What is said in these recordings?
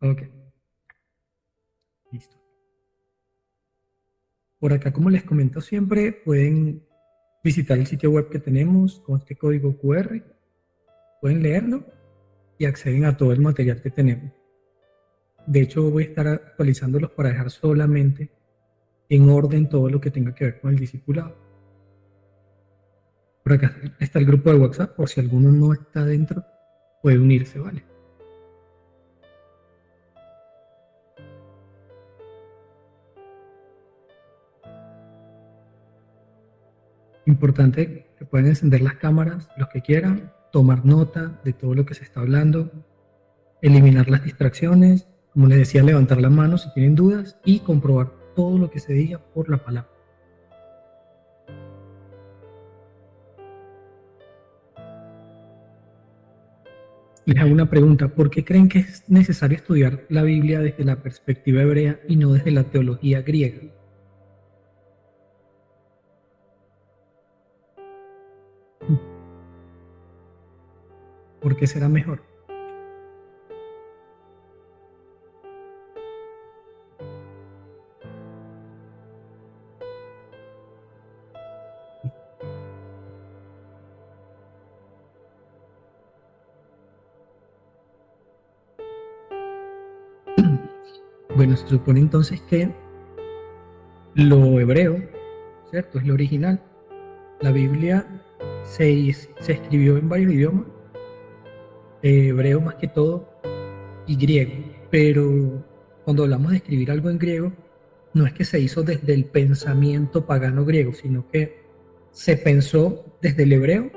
Ok, listo. Por acá, como les comento siempre, pueden visitar el sitio web que tenemos con este código QR, pueden leerlo y acceden a todo el material que tenemos. De hecho, voy a estar actualizándolos para dejar solamente en orden todo lo que tenga que ver con el discipulado. Por acá está el grupo de WhatsApp, por si alguno no está dentro, puede unirse, ¿vale? Importante que puedan encender las cámaras, los que quieran, tomar nota de todo lo que se está hablando, eliminar las distracciones, como les decía, levantar la mano si tienen dudas y comprobar todo lo que se diga por la palabra. Les hago una pregunta, ¿por qué creen que es necesario estudiar la Biblia desde la perspectiva hebrea y no desde la teología griega? ¿Por qué será mejor? Bueno, se supone entonces que lo hebreo, ¿cierto? Es lo original. La Biblia se escribió en varios idiomas, hebreo más que todo y griego, pero cuando hablamos de escribir algo en griego, no es que se hizo desde el pensamiento pagano griego, sino que se pensó desde el hebreo,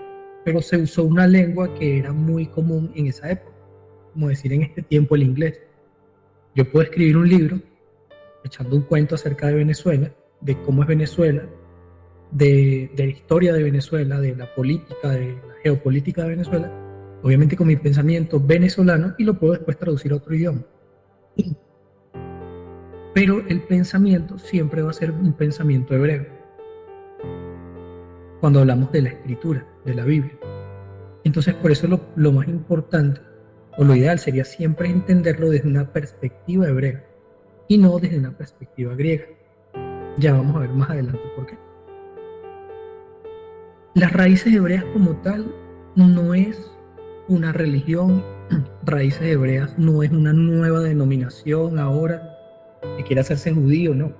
pero se usó una lengua que era muy común en esa época, como decir en este tiempo el inglés. Yo puedo escribir un libro echando un cuento acerca de Venezuela, de cómo es Venezuela, de la historia de Venezuela, de la política, de la geopolítica de Venezuela, obviamente con mi pensamiento venezolano y lo puedo después traducir a otro idioma. Pero el pensamiento siempre va a ser un pensamiento hebreo cuando hablamos de la escritura, de la Biblia. Entonces, por eso lo más importante o lo ideal sería siempre entenderlo desde una perspectiva hebrea y no desde una perspectiva griega. Ya vamos a ver más adelante por qué. Las raíces hebreas como tal no es una religión, raíces hebreas no es una nueva denominación ahora que quiere hacerse judío, no.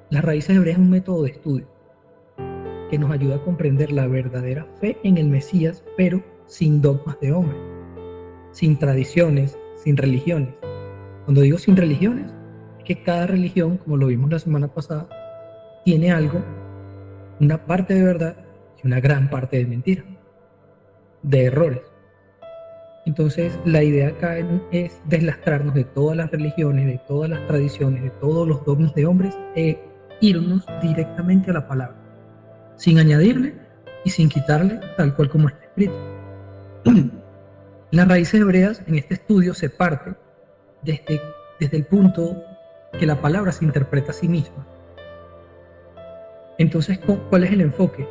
Las raíces hebreas es un método de estudio que nos ayuda a comprender la verdadera fe en el Mesías, pero sin dogmas de hombre, sin tradiciones, sin religiones. Cuando digo sin religiones, es que cada religión, como lo vimos la semana pasada, tiene algo, una parte de verdad y una gran parte de mentira, de errores. Entonces, la idea acá es deslastrarnos de todas las religiones, de todas las tradiciones, de todos los dogmas de hombres e irnos directamente a la palabra, sin añadirle y sin quitarle tal cual como está escrito. Las raíces hebreas en este estudio se parte desde, desde el punto que la palabra se interpreta a sí misma. Entonces, ¿cuál es el enfoque?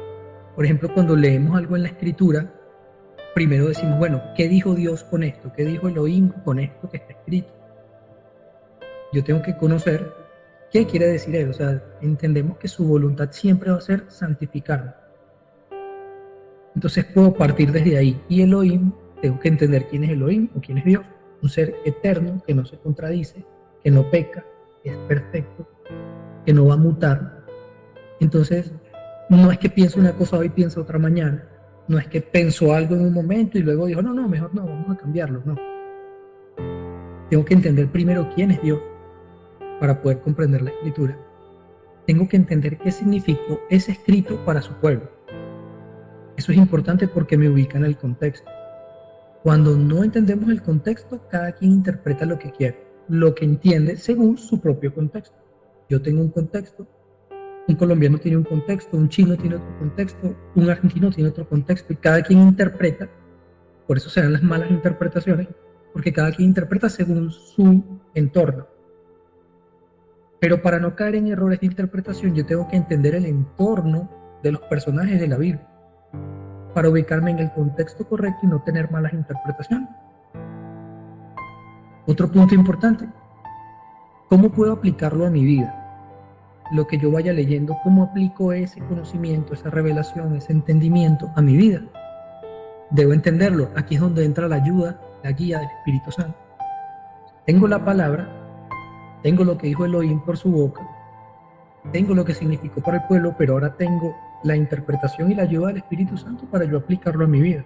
Por ejemplo, cuando leemos algo en la escritura, primero decimos, bueno, ¿qué dijo Dios con esto? ¿Qué dijo Elohim con esto que está escrito? Yo tengo que conocer qué quiere decir él. O sea, entendemos que su voluntad siempre va a ser santificarnos. Entonces puedo partir desde ahí. Y Elohim, tengo que entender quién es Elohim o quién es Dios. Un ser eterno que no se contradice, que no peca, que es perfecto, que no va a mutar. Entonces, no es que piense una cosa hoy y piense otra mañana. No es que pensó algo en un momento y luego dijo, no, no, mejor no, vamos a cambiarlo. No. Tengo que entender primero quién es Dios para poder comprender la escritura. Tengo que entender qué significó ese escrito para su pueblo. Eso es importante porque me ubica en el contexto. Cuando no entendemos el contexto, cada quien interpreta lo que quiere, lo que entiende según su propio contexto. Yo tengo un contexto, un colombiano tiene un contexto, un chino tiene otro contexto, un argentino tiene otro contexto y cada quien interpreta, por eso se dan las malas interpretaciones, porque cada quien interpreta según su entorno. Pero para no caer en errores de interpretación, yo tengo que entender el entorno de los personajes de la Biblia para ubicarme en el contexto correcto y no tener malas interpretaciones. Otro punto importante, ¿cómo puedo aplicarlo a mi vida? Lo que yo vaya leyendo, ¿cómo aplico ese conocimiento, esa revelación, ese entendimiento a mi vida? Debo entenderlo. Aquí es donde entra la ayuda, la guía del Espíritu Santo. Tengo la palabra, tengo lo que dijo Elohim por su boca, tengo lo que significó para el pueblo, pero ahora tengo la interpretación y la ayuda del Espíritu Santo para yo aplicarlo a mi vida.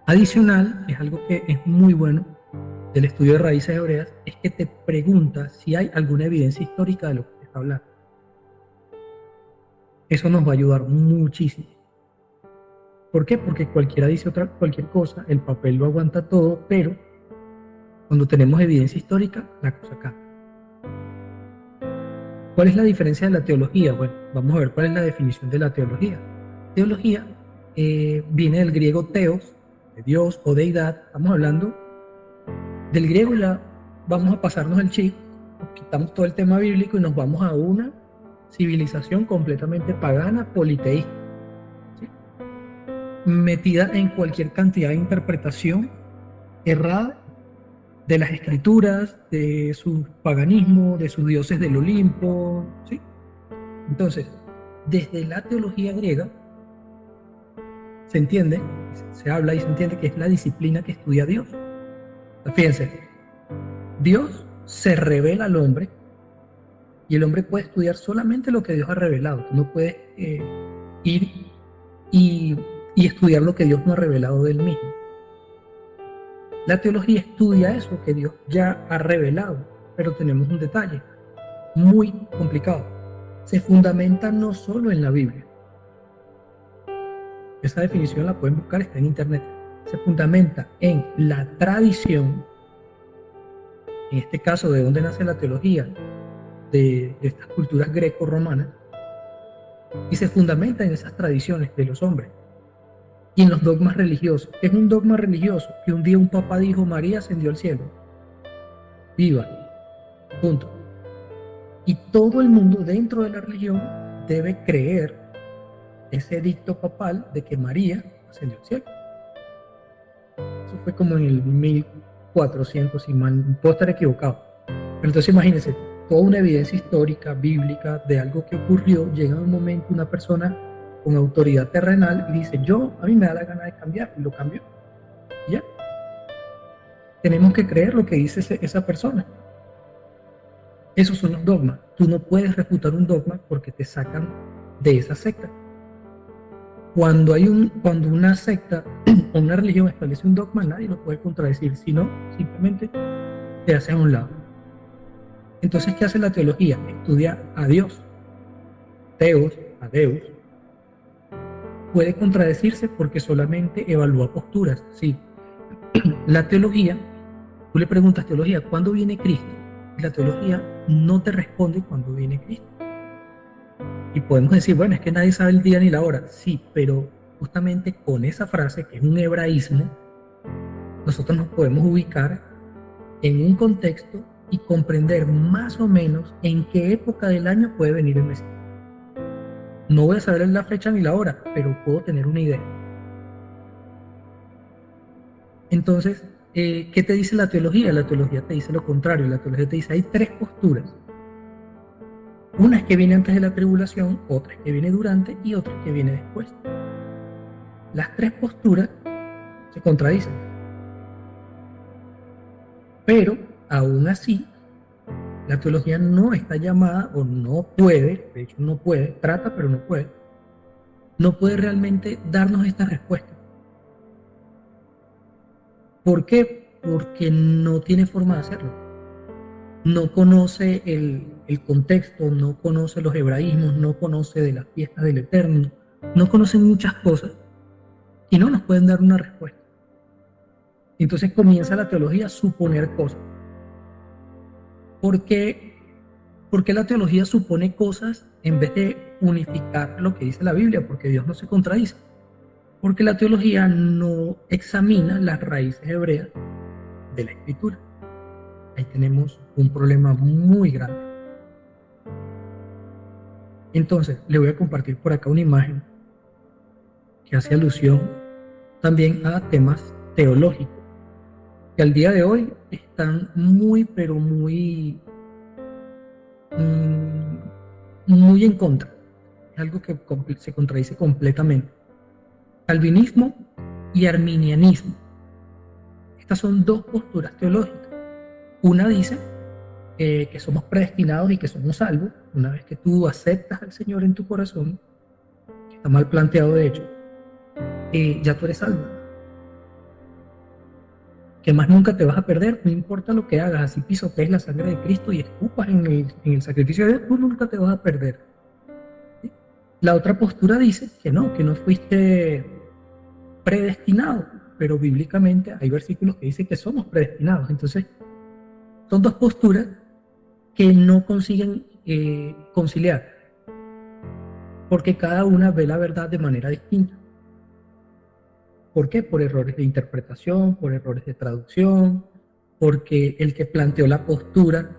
Adicional, es algo que es muy bueno del estudio de raíces hebreas, es que te pregunta si hay alguna evidencia histórica de lo que te está hablando. Eso nos va a ayudar muchísimo. ¿Por qué? Porque cualquiera dice cualquier cosa, el papel lo aguanta todo, pero cuando tenemos evidencia histórica, la cosa cambia. ¿Cuál es la diferencia de la teología? Bueno, vamos a ver cuál es la definición de la teología. Teología viene del griego theos, de Dios o deidad. Estamos hablando del griego, ya vamos a pasarnos el chip, quitamos todo el tema bíblico y nos vamos a una civilización completamente pagana, politeísta, ¿sí? Metida en cualquier cantidad de interpretación errada de las escrituras, de su paganismo, de sus dioses del Olimpo, ¿sí? Entonces, desde la teología griega se entiende, se habla y se entiende que es la disciplina que estudia Dios. Fíjense, Dios se revela al hombre y el hombre puede estudiar solamente lo que Dios ha revelado. Tú no puedes ir y estudiar lo que Dios no ha revelado de él mismo. La teología estudia eso que Dios ya ha revelado, pero tenemos un detalle muy complicado. Se fundamenta no solo en la Biblia. Esa definición la pueden buscar, está en internet. Se fundamenta en la tradición, en este caso, ¿de dónde nace la teología? De estas culturas greco-romanas, y se fundamenta en esas tradiciones de los hombres y en los dogmas religiosos. Es un dogma religioso que un día un papa dijo: María ascendió al cielo, viva, punto. Y todo el mundo dentro de la religión debe creer ese edicto papal de que María ascendió al cielo. Eso fue como en el 1400, si mal, puedo estar equivocado. Pero entonces imagínense, toda una evidencia histórica, bíblica, de algo que ocurrió, llega un momento una persona con autoridad terrenal y dice: a mí me da la gana de cambiar, y lo cambió. Ya. Tenemos que creer lo que dice esa persona. Esos son los dogmas. Tú no puedes refutar un dogma porque te sacan de esa secta. Cuando una secta o una religión establece un dogma, nadie lo puede contradecir, sino simplemente te hace a un lado. Entonces, ¿qué hace la teología? Estudia a Dios, Teos, a Deus. Puede contradecirse porque solamente evalúa posturas, sí. La teología, tú le preguntas, teología, ¿cuándo viene Cristo? Y la teología no te responde cuándo viene Cristo. Y podemos decir, bueno, es que nadie sabe el día ni la hora. Sí, pero justamente con esa frase, que es un hebraísmo, nosotros nos podemos ubicar en un contexto y comprender más o menos en qué época del año puede venir el Mesías. No voy a saber la fecha ni la hora, pero puedo tener una idea. Entonces, ¿qué te dice la teología? La teología te dice lo contrario. La teología te dice: hay tres posturas. Una es que viene antes de la tribulación, otra es que viene durante y otra es que viene después. Las tres posturas se contradicen. Pero, aún así, la teología no está llamada, o no puede, de hecho no puede, trata pero no puede realmente darnos esta respuesta. ¿Por qué? Porque no tiene forma de hacerlo. No conoce el contexto, no conoce los hebraísmos, no conoce de las fiestas del Eterno, no conoce muchas cosas y no nos pueden dar una respuesta. Entonces comienza la teología a suponer cosas. ¿Por qué la teología supone cosas en vez de unificar lo que dice la Biblia? Porque Dios no se contradice. Porque la teología no examina las raíces hebreas de la Escritura. Ahí tenemos un problema muy grande. Entonces, le voy a compartir por acá una imagen que hace alusión también a temas teológicos, que al día de hoy están muy, pero muy en contra. Es algo que se contradice completamente. Calvinismo y arminianismo. Estas son dos posturas teológicas. Una dice que somos predestinados y que somos salvos una vez que tú aceptas al Señor en tu corazón, que está mal planteado de hecho, ya tú eres salvo. Que más nunca te vas a perder, no importa lo que hagas, así pisotees la sangre de Cristo y escupas en el sacrificio de Dios, tú nunca te vas a perder. ¿Sí? La otra postura dice que no fuiste predestinado, pero bíblicamente hay versículos que dicen que somos predestinados. Entonces, son dos posturas que no consiguen conciliar, porque cada una ve la verdad de manera distinta. ¿Por qué? Por errores de interpretación, por errores de traducción, porque el que planteó la postura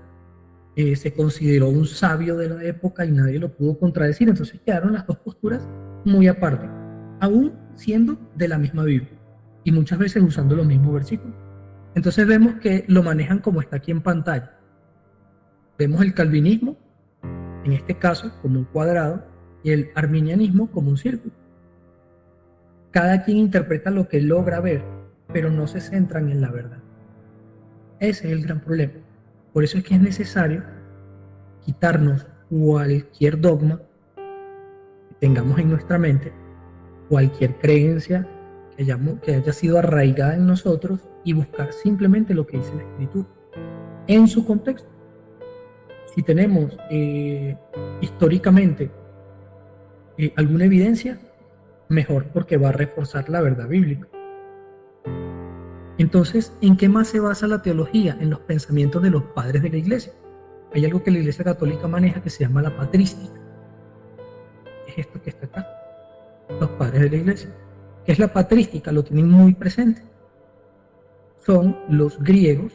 se consideró un sabio de la época y nadie lo pudo contradecir. Entonces quedaron las dos posturas muy aparte, aún siendo de la misma Biblia y muchas veces usando los mismos versículos. Entonces vemos que lo manejan como está aquí en pantalla. Vemos el calvinismo, en este caso, como un cuadrado, y el arminianismo como un círculo. Cada quien interpreta lo que logra ver, pero no se centran en la verdad. Ese es el gran problema. Por eso es que es necesario quitarnos cualquier dogma que tengamos en nuestra mente, cualquier creencia que haya sido arraigada en nosotros y buscar simplemente lo que dice la Escritura en su contexto. Si tenemos históricamente alguna evidencia, mejor, porque va a reforzar la verdad bíblica. Entonces, ¿en qué más se basa la teología? En los pensamientos de los padres de la iglesia. Hay algo que la iglesia católica maneja que se llama la patrística. Es esto que está acá, los padres de la iglesia. ¿Qué es la patrística? Lo tienen muy presente. Son los griegos,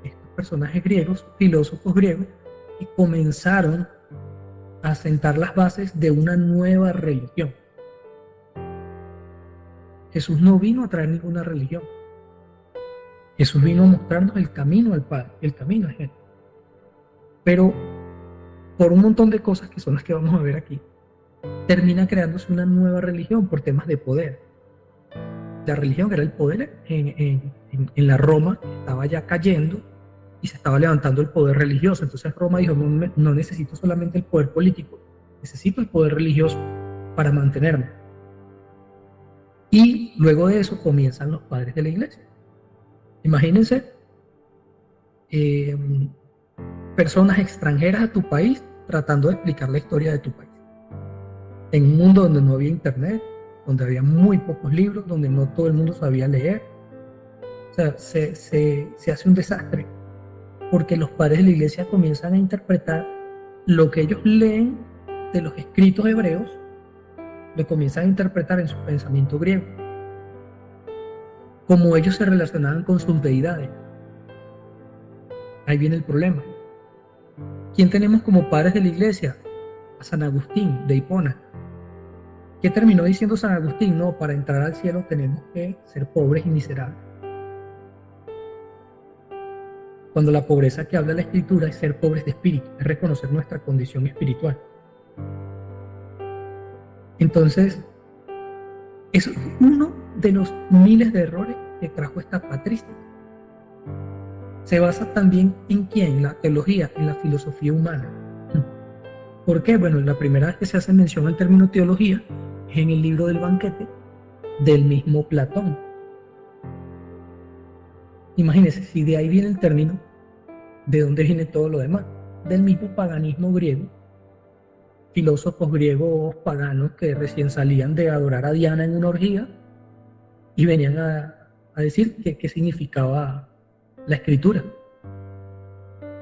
estos personajes griegos, filósofos griegos, que comenzaron a sentar las bases de una nueva religión. Jesús no vino a traer ninguna religión. Jesús vino a mostrarnos el camino al Padre, el camino es Él. Pero por un montón de cosas que son las que vamos a ver aquí, termina creándose una nueva religión por temas de poder. La religión era el poder en la Roma, estaba ya cayendo y se estaba levantando el poder religioso. Entonces Roma dijo, no necesito solamente el poder político, necesito el poder religioso para mantenerme. Y luego de eso comienzan los padres de la iglesia. Imagínense personas extranjeras a tu país tratando de explicar la historia de tu país. En un mundo donde no había internet, donde había muy pocos libros, donde no todo el mundo sabía leer. O sea, se hace un desastre, porque los padres de la iglesia comienzan a interpretar lo que ellos leen de los escritos hebreos, lo comienzan a interpretar en su pensamiento griego, como ellos se relacionaban con sus deidades. Ahí viene el problema. ¿Quién tenemos como padres de la iglesia? A San Agustín de Hipona. ¿Qué terminó diciendo San Agustín? No, para entrar al cielo tenemos que ser pobres y miserables. Cuando la pobreza que habla la Escritura es ser pobres de espíritu, es reconocer nuestra condición espiritual. Entonces, eso es uno de los miles de errores que trajo esta patrística. Se basa también en quién, la teología, en la filosofía humana. ¿Por qué? Bueno, la primera vez que se hace mención al término teología es en el libro del banquete del mismo Platón. Imagínense, si de ahí viene el término, ¿de dónde viene todo lo demás? Del mismo paganismo griego. Filósofos griegos paganos que recién salían de adorar a Diana en una orgía y venían a decir qué significaba la escritura.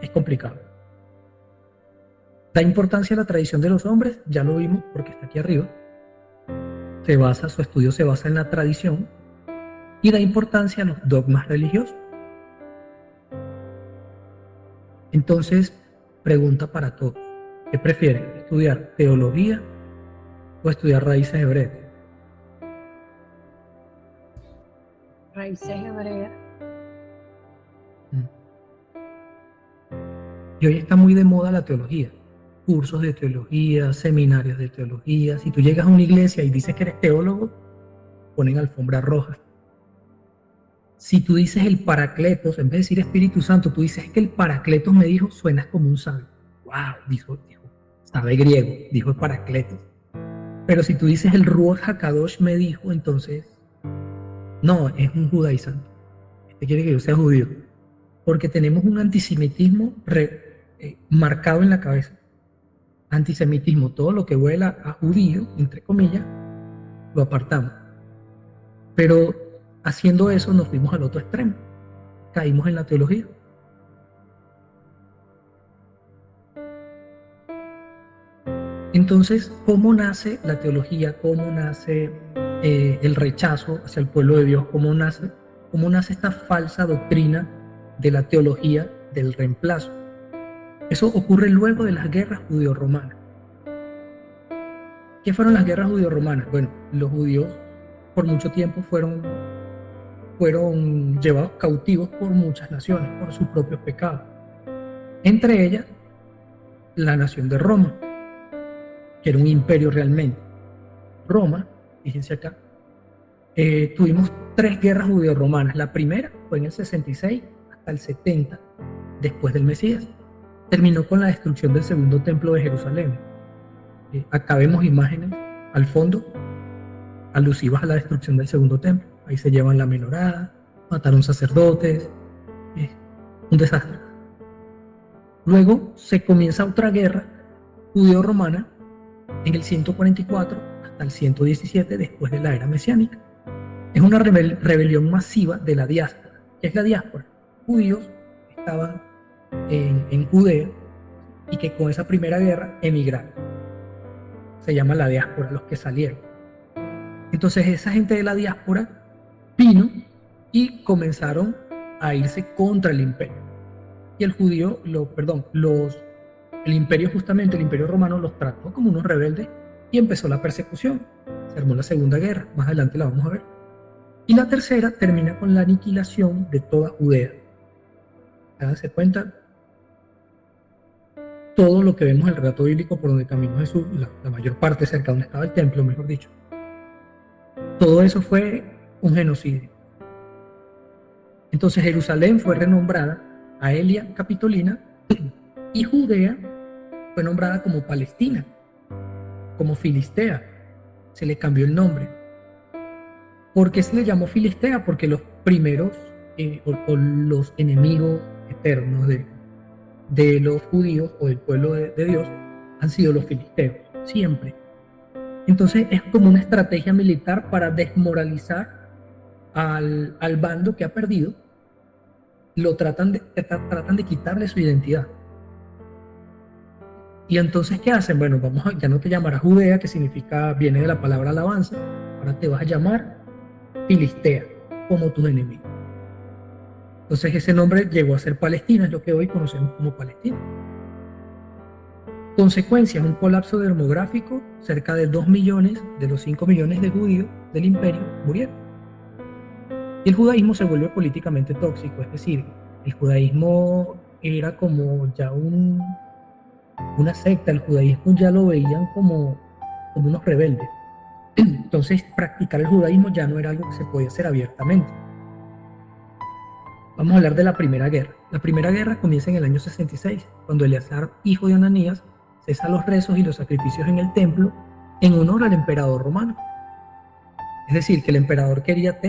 Es complicado. Da importancia a la tradición de los hombres, ya lo vimos porque está aquí arriba. Su estudio se basa en la tradición y da importancia a los dogmas religiosos. Entonces, pregunta para todos. ¿Qué prefieren? ¿Estudiar teología o estudiar raíces hebreas? Raíces hebreas. Y hoy está muy de moda la teología. Cursos de teología, seminarios de teología. Si tú llegas a una iglesia y dices que eres teólogo, ponen alfombra roja. Si tú dices el Paracletos, en vez de decir Espíritu Santo, tú dices que el Paracletos me dijo, suenas como un sabio. ¡Wow! Dijo, sabe griego, dijo el Paracletos. Pero si tú dices el Ruach HaKadosh me dijo, entonces, no, es un judaizante. Este quiere que yo sea judío. Porque tenemos un antisemitismo marcado en la cabeza. Antisemitismo, todo lo que huela a judío, entre comillas, lo apartamos. Pero haciendo eso nos fuimos al otro extremo. Caímos en la teología. Entonces, ¿cómo nace la teología? ¿Cómo nace el rechazo hacia el pueblo de Dios? ¿Cómo nace esta falsa doctrina de la teología del reemplazo? Eso ocurre luego de las guerras judío-romanas. ¿Qué fueron las guerras judío-romanas? Bueno, los judíos por mucho tiempo fueron llevados cautivos por muchas naciones, por sus propios pecados. Entre ellas, la nación de Roma, que era un imperio realmente. Roma, fíjense acá, tuvimos 3 guerras judío-romanas. La primera fue en el 66 hasta el 70, después del Mesías. Terminó con la destrucción del segundo templo de Jerusalén. Acá vemos imágenes al fondo alusivas a la destrucción del segundo templo. Ahí se llevan la menorá, mataron sacerdotes, un desastre. Luego se comienza otra guerra judío-romana en el 144 hasta el 117 después de la era mesiánica. Es una rebelión masiva de la diáspora. ¿Qué es la diáspora? Judíos que estaban en Judea y que con esa primera guerra emigraron. Se llama la diáspora, los que salieron. Entonces esa gente de la diáspora vino y comenzaron a irse contra el imperio. Y el imperio justamente, el imperio romano los trató como unos rebeldes y empezó la persecución. Se armó la segunda guerra, más adelante la vamos a ver. Y la tercera termina con la aniquilación de toda Judea. Háganse cuenta, todo lo que vemos en el relato bíblico por donde caminó Jesús, la mayor parte cerca de donde estaba el templo, mejor dicho, todo eso fue un genocidio. Entonces Jerusalén fue renombrada Aelia Capitolina y Judea fue nombrada como Palestina, como Filistea. Se le cambió el nombre. ¿Por qué se le llamó Filistea? Porque los primeros o los enemigos eternos de los judíos o del pueblo de Dios han sido los filisteos, siempre. Entonces es como una estrategia militar para desmoralizar al bando que ha perdido. Lo tratan de quitarle su identidad. Y entonces, ¿qué hacen? Bueno, ya no te llamarás Judea, que viene de la palabra alabanza, ahora te vas a llamar Filistea, como tus enemigos. Entonces ese nombre llegó a ser Palestina, es lo que hoy conocemos como Palestina. Consecuencias, un colapso demográfico, cerca de 2 millones de los 5 millones de judíos del imperio murieron. Y el judaísmo se vuelve políticamente tóxico, es decir, el judaísmo era como ya una secta, el judaísmo ya lo veían como unos rebeldes. Entonces practicar el judaísmo ya no era algo que se podía hacer abiertamente. Vamos a hablar de la primera guerra. La primera guerra comienza en el año 66, cuando Eleazar, hijo de Ananías, cesa los rezos y los sacrificios en el templo en honor al emperador romano. Es decir, que el emperador quería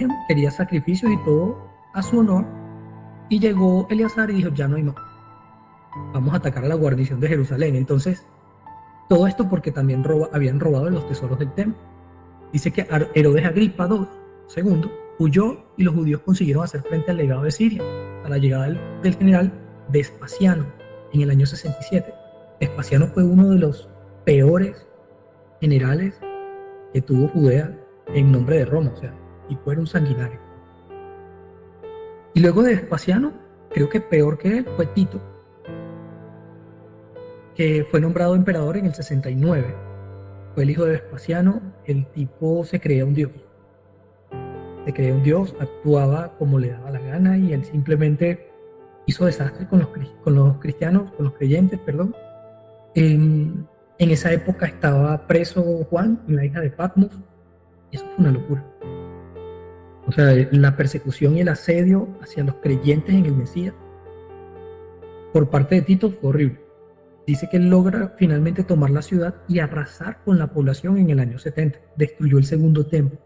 sacrificios y todo a su honor, y llegó Eleazar y dijo, ya no hay más. Vamos a atacar a la guarnición de Jerusalén. Entonces, todo esto porque también habían robado los tesoros del templo. Dice que Herodes Agripa II huyó y los judíos consiguieron hacer frente al legado de Siria, a la llegada del general Vespasiano en el año 67. Vespasiano fue uno de los peores generales que tuvo Judea en nombre de Roma, o sea, y fue un sanguinario. Y luego de Vespasiano, creo que peor que él fue Tito, que fue nombrado emperador en el 69. Fue el hijo de Vespasiano. El tipo se creía un dios. Actuaba como le daba la gana y él simplemente hizo desastre con los cristianos, con los creyentes, perdón. En esa época estaba preso Juan en la isla de Patmos, y eso fue una locura. O sea, la persecución y el asedio hacia los creyentes en el Mesías por parte de Tito fue horrible. Dice que él logra finalmente tomar la ciudad y arrasar con la población en el año 70. Destruyó el segundo templo,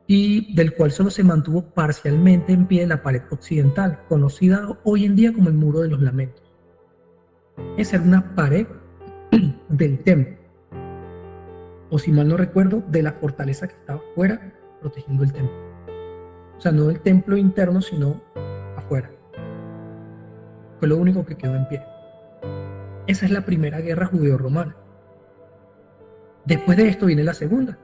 y del cual solo se mantuvo parcialmente en pie la pared occidental, conocida hoy en día como el Muro de los Lamentos. Esa era una pared del templo, o si mal no recuerdo, de la fortaleza que estaba afuera protegiendo el templo. O sea, no del templo interno, sino afuera. Fue lo único que quedó en pie. Esa es la primera guerra judeo-romana. Después de esto viene la segunda,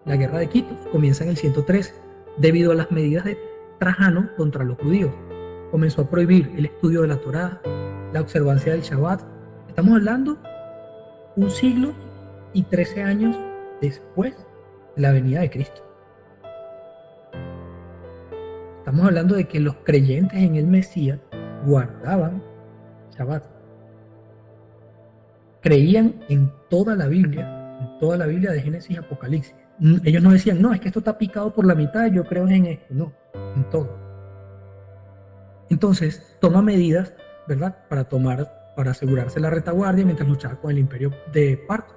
la guerra de Quito. Comienza en el 113, debido a las medidas de Trajano contra los judíos. Comenzó a prohibir el estudio de la Torá, la observancia del Shabbat. Estamos hablando un siglo y 13 años después de la venida de Cristo. Estamos hablando de que los creyentes en el Mesías guardaban Shabbat. Creían en toda la Biblia de Génesis y Apocalipsis. Ellos no decían, no, es que esto está picado por la mitad, yo creo en esto. No, en todo. Entonces, toma medidas, ¿verdad?, para asegurarse la retaguardia mientras luchaba con el imperio de Parto.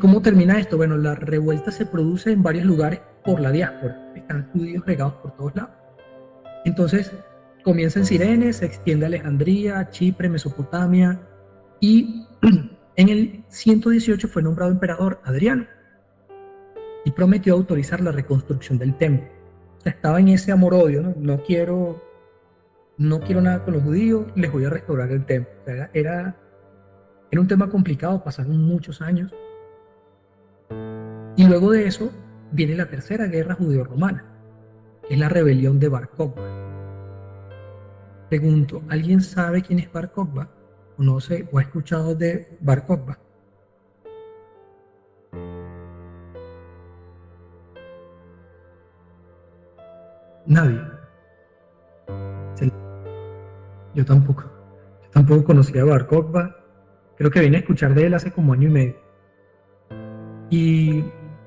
¿Cómo termina esto? Bueno, la revuelta se produce en varios lugares por la diáspora. Están judíos regados por todos lados. Entonces, comienza en Cirene, se extiende a Alejandría, Chipre, Mesopotamia, y en el 118 fue nombrado emperador Adriano y prometió autorizar la reconstrucción del templo. O sea, estaba en ese amor-odio, ¿no? No quiero nada con los judíos, les voy a restaurar el templo. O sea, era un tema complicado, pasaron muchos años. Y luego de eso viene la tercera guerra judeo-romana, que es la rebelión de Bar Kokhba. Pregunto, ¿alguien sabe quién es Bar Kokhba? ¿Conoce o ha escuchado de Bar Kokhba? Nadie. Yo tampoco. Yo tampoco conocía a Bar Kokhba. Creo que vine a escuchar de él hace como año y medio. Y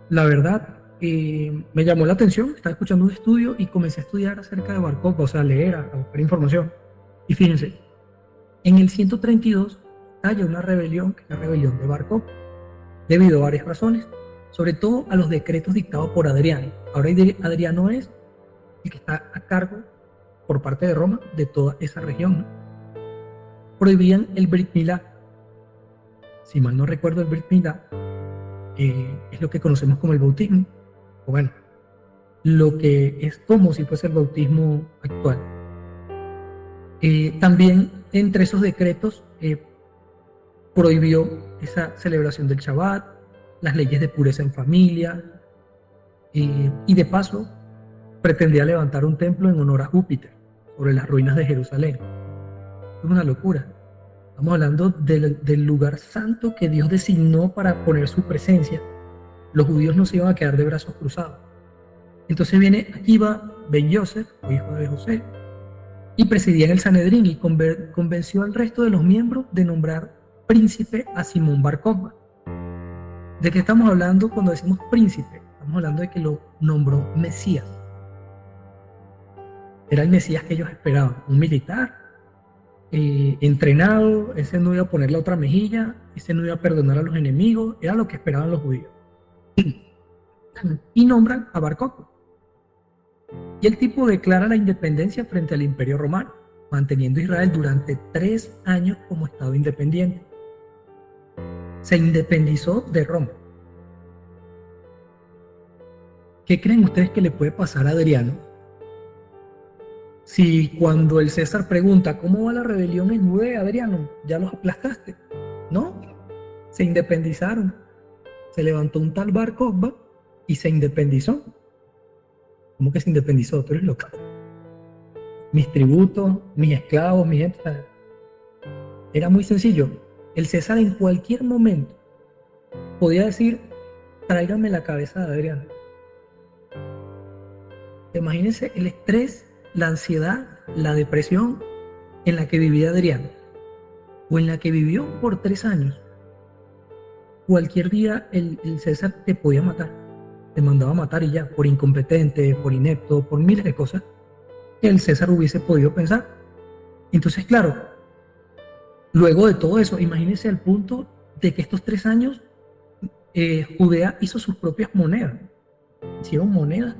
la verdad, me llamó la atención. Estaba escuchando un estudio y comencé a estudiar acerca de Bar Kokhba, o sea, a leer, a buscar información. Y fíjense, en el 132 estalla una rebelión, que es la rebelión de Bar Kokhba, debido a varias razones, sobre todo a los decretos dictados por Adriano. Ahora Adriano es el que está a cargo por parte de Roma de toda esa región, ¿no? Prohibían el Brit Milá. Si mal no recuerdo, el Brit Milá es lo que conocemos como el bautismo, o bueno, lo que es como si fuese el bautismo actual. También entre esos decretos prohibió esa celebración del Shabbat, las leyes de pureza en familia, y de paso pretendía levantar un templo en honor a Júpiter sobre las ruinas de Jerusalén. Es una locura. Estamos hablando del lugar santo que Dios designó para poner su presencia. Los judíos no se iban a quedar de brazos cruzados. Entonces viene Akiva ben Yosef, o hijo de José, y presidía en el Sanedrín y convenció al resto de los miembros de nombrar príncipe a Simón Bar Kokhba. ¿De qué estamos hablando cuando decimos príncipe? Estamos hablando de que lo nombró Mesías. Era el Mesías que ellos esperaban, un militar entrenado. Ese no iba a poner la otra mejilla, ese no iba a perdonar a los enemigos, era lo que esperaban los judíos. Y nombran a Bar Kokhba. Y el tipo declara la independencia frente al Imperio Romano, manteniendo a Israel durante 3 años como Estado independiente. Se independizó de Roma. ¿Qué creen ustedes que le puede pasar a Adriano si cuando el César pregunta cómo va la rebelión en Judea, Adriano, ya los aplastaste? No, se independizaron. Se levantó un tal Bar Kokhba y se independizó. ¿Cómo que se independizó? Tú eres loco. Mis tributos, mis esclavos, mi gente. Era muy sencillo. El César en cualquier momento podía decir, tráigame la cabeza de Adriano. Imagínense el estrés la ansiedad, la depresión en la que vivía Adriano, o en la que vivió por 3 años. Cualquier día el César te podía matar, te mandaba a matar y ya, por incompetente, por inepto, por miles de cosas que el César hubiese podido pensar. Entonces, claro, luego de todo eso, imagínense al punto de que estos 3 años Judea hizo sus propias monedas, hicieron monedas,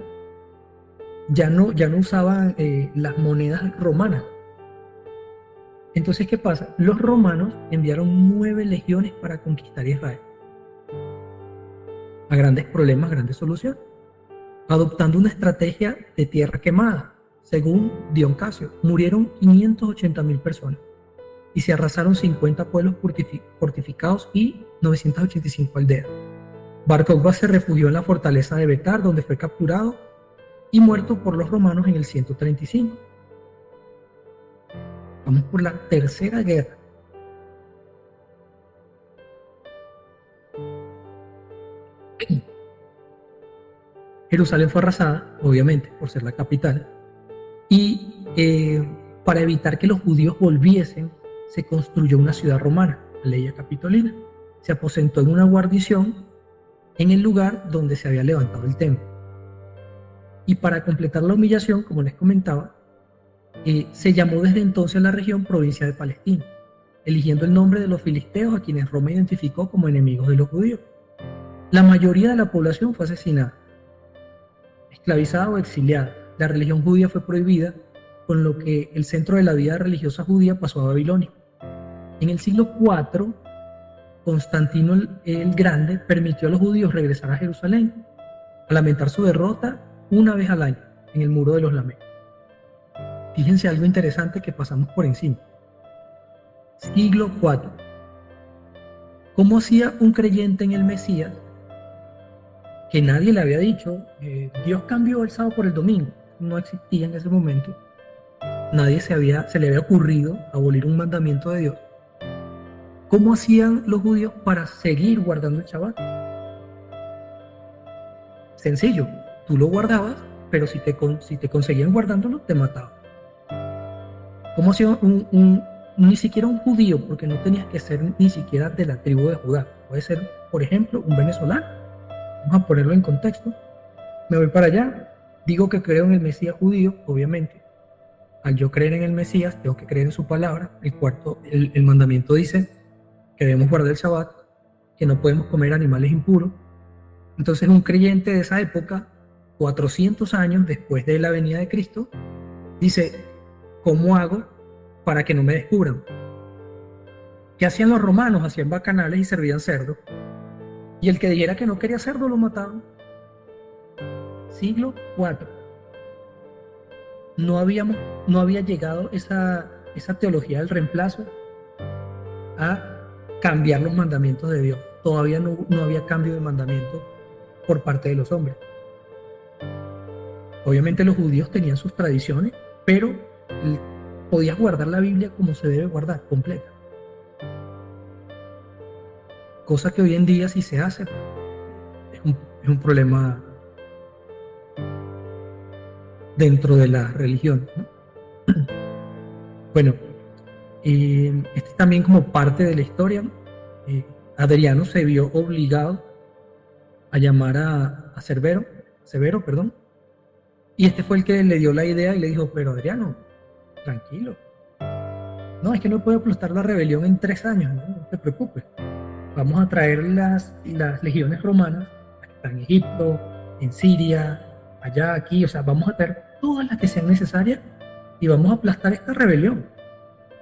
ya no usaban las monedas romanas. Entonces, ¿qué pasa? Los romanos enviaron 9 legiones para conquistar Israel. A grandes problemas, grandes soluciones, adoptando una estrategia de tierra quemada. Según Dion Casio, murieron 580.000 personas y se arrasaron 50 pueblos fortificados y 985 aldeas. Bar Kokhba se refugió en la fortaleza de Betar, donde fue capturado y muerto por los romanos en el 135. Vamos por la tercera guerra. Jerusalén fue arrasada, obviamente, por ser la capital, y para evitar que los judíos volviesen, se construyó una ciudad romana, Aleia Capitolina. Se aposentó en una guarnición en el lugar donde se había levantado el templo. Y para completar la humillación, como les comentaba, se llamó desde entonces la región provincia de Palestina, eligiendo el nombre de los filisteos a quienes Roma identificó como enemigos de los judíos. La mayoría de la población fue asesinada, esclavizada o exiliada. La religión judía fue prohibida, con lo que el centro de la vida religiosa judía pasó a Babilonia. En el siglo IV, Constantino el Grande permitió a los judíos regresar a Jerusalén a lamentar su derrota una vez al año en el Muro de los Lamentos. Fíjense algo interesante que pasamos por encima. Siglo IV. ¿Cómo hacía un creyente en el Mesías que nadie le había dicho, Dios cambió el sábado por el domingo? No existía en ese momento. Nadie se le había ocurrido abolir un mandamiento de Dios. ¿Cómo hacían los judíos para seguir guardando el Shabbat? Sencillo, tú lo guardabas, pero si te conseguían guardándolo, te mataban. ¿Cómo hacía ni siquiera un judío, porque no tenías que ser ni siquiera de la tribu de Judá? Puede ser, por ejemplo, un venezolano. Vamos a ponerlo en contexto. Me voy para allá, digo que creo en el Mesías judío, obviamente. Al yo creer en el Mesías, tengo que creer en su palabra. El mandamiento dice que debemos guardar el Shabbat, que no podemos comer animales impuros. Entonces, un creyente de esa época, 400 años después de la venida de Cristo, dice, ¿cómo hago para que no me descubran? ¿Qué hacían los romanos? Hacían bacanales y servían cerdo. Y el que dijera que no quería cerdo lo mataban. Siglo IV. No había llegado esa teología del reemplazo a cambiar los mandamientos de Dios. Todavía no había cambio de mandamiento por parte de los hombres. Obviamente los judíos tenían sus tradiciones, pero podías guardar la Biblia como se debe guardar, completa. Cosa que hoy en día si se hace es un problema dentro de la religión, ¿no? Bueno, este también como parte de la historia, Adriano se vio obligado a llamar a Severo, y este fue el que le dio la idea y le dijo, pero Adriano, tranquilo, no, es que no puedo aplastar la rebelión en 3 años, no te preocupes, vamos a traer las legiones romanas, que están en Egipto, en Siria, allá, aquí, o sea, vamos a traer todas las que sean necesarias y vamos a aplastar esta rebelión.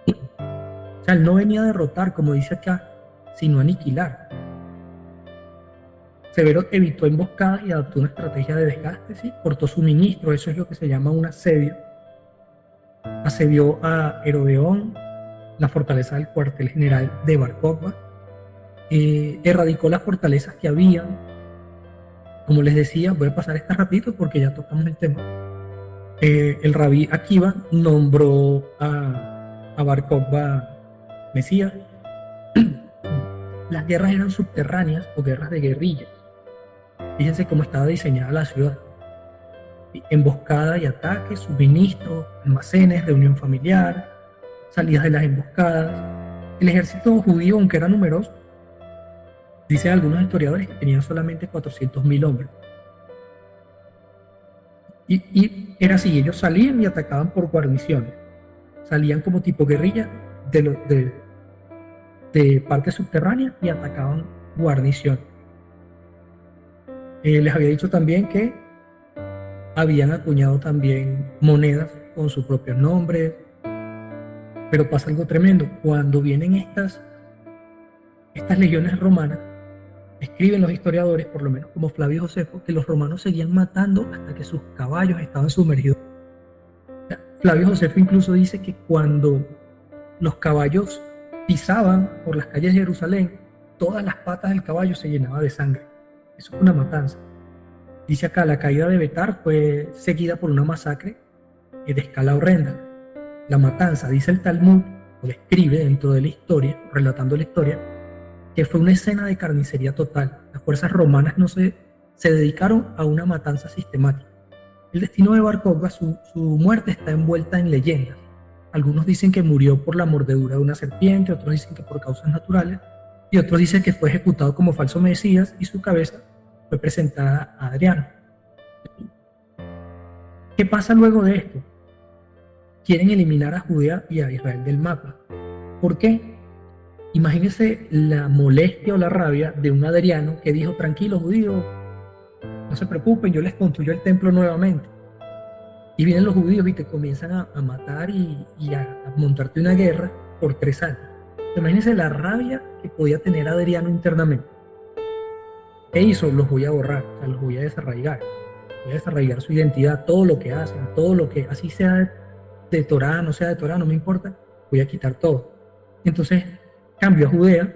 O sea, él no venía a derrotar, como dice acá, sino a aniquilar. Severo evitó emboscadas y adoptó una estrategia de desgaste, ¿sí? Cortó suministro, eso es lo que se llama un asedio. Asedió a Herodeón, la fortaleza del cuartel general de Bar Kokhba. Erradicó las fortalezas que habían. Como les decía, voy a pasar esta rapidito porque ya tocamos el tema. El rabí Akiva nombró a Bar Kokhba Mesías. Las guerras eran subterráneas o guerras de guerrillas. Fíjense cómo estaba diseñada la ciudad. emboscada y ataques, suministros, almacenes, reunión familiar, salidas de las emboscadas. El ejército judío, aunque era numeroso, dicen algunos historiadores que tenían solamente 400.000 hombres. Y era así, ellos salían y atacaban por guarniciones. Salían como tipo guerrilla de partes subterráneas y atacaban guarniciones. Les había dicho también que habían acuñado también monedas con sus propios nombres, pero pasa algo tremendo. Cuando vienen estas legiones romanas, escriben los historiadores, por lo menos como Flavio Josefo, que los romanos seguían matando hasta que sus caballos estaban sumergidos. Flavio Josefo incluso dice que cuando los caballos pisaban por las calles de Jerusalén, todas las patas del caballo se llenaban de sangre. Eso fue una matanza. Dice acá, la caída de Betar fue seguida por una masacre de escala horrenda. La matanza, dice el Talmud, o describe dentro de la historia, relatando la historia, que fue una escena de carnicería total. Las fuerzas romanas no se dedicaron a una matanza sistemática. El destino de Bar Kokhba, su muerte está envuelta en leyendas. Algunos dicen que murió por la mordedura de una serpiente, otros dicen que por causas naturales, y otros dicen que fue ejecutado como falso mesías y su cabeza fue presentada a Adriano. ¿Qué pasa luego de esto? Quieren eliminar a Judea y a Israel del mapa. ¿Por qué? Imagínense la molestia o la rabia de un Adriano que dijo: tranquilos judíos, no se preocupen, yo les construyo el templo nuevamente. Y vienen los judíos y te comienzan a matar y a montarte una guerra por 3 años. Imagínense la rabia que podía tener Adriano internamente. ¿Qué hizo? Los voy a borrar, o sea, los voy a desarraigar. Voy a desarraigar su identidad, todo lo que hacen, todo lo que, así sea de Torá, no sea de Torá, no me importa, voy a quitar todo. Entonces cambió a Judea,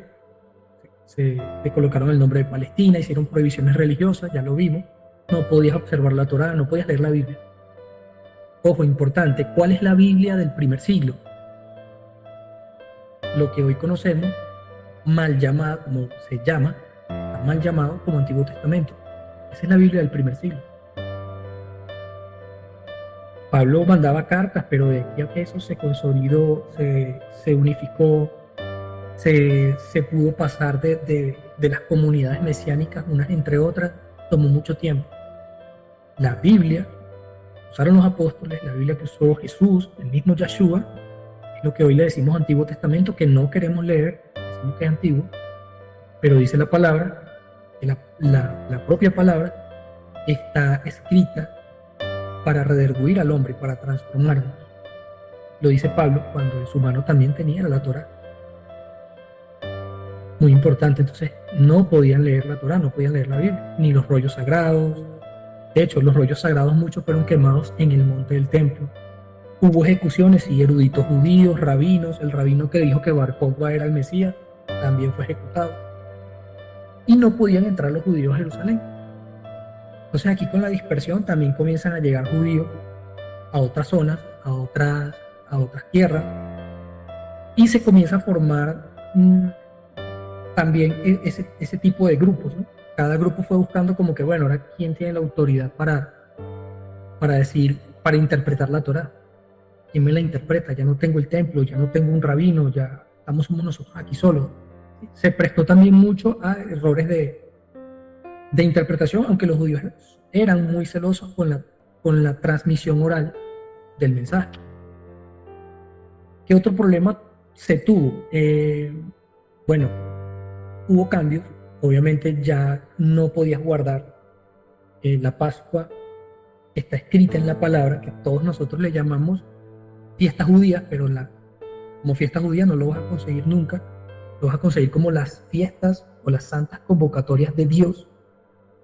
le colocaron el nombre de Palestina, hicieron prohibiciones religiosas, ya lo vimos, no podías observar la Torá, no podías leer la Biblia. Ojo, importante, ¿cuál es la Biblia del primer siglo? Lo que hoy conocemos, mal llamado, como se llama, está mal llamado como Antiguo Testamento. Esa es la Biblia del primer siglo. Pablo mandaba cartas, pero de aquí a que eso se consolidó, se unificó, se pudo pasar de las comunidades mesiánicas unas entre otras, tomó mucho tiempo. La Biblia usaron los apóstoles, la Biblia que usó Jesús, el mismo Yahshua, es lo que hoy le decimos Antiguo Testamento, que no queremos leer, decimos que es antiguo, pero dice la palabra, que la propia palabra está escrita para redarguir al hombre, para transformarnos. Lo dice Pablo cuando en su mano también tenía la Torá. Muy importante, entonces no podían leer la Torá, no podían leer la Biblia, ni los rollos sagrados. De hecho, los rollos sagrados muchos fueron quemados en el monte del templo. Hubo ejecuciones y eruditos judíos, rabinos, el rabino que dijo que Bar Kokhba era el Mesías, también fue ejecutado. Y no podían entrar los judíos a Jerusalén. Entonces aquí con la dispersión también comienzan a llegar judíos a otras zonas, a otras tierras, y se comienza a formar también ese tipo de grupos, ¿no? Cada grupo fue buscando como que, bueno, ahora quién tiene la autoridad para decir, para interpretar la Torá. ¿Quién me la interpreta? Ya no tengo el templo, ya no tengo un rabino, ya somos nosotros aquí solos. Se prestó también mucho a errores de interpretación, aunque los judíos eran muy celosos con la transmisión oral del mensaje. ¿Qué otro problema se tuvo? Bueno, hubo cambios. Obviamente ya no podías guardar la Pascua. Está escrita en la palabra, que todos nosotros le llamamos fiesta judía, pero como fiesta judía no lo vas a conseguir nunca. Lo vas a conseguir como las fiestas o las santas convocatorias de Dios,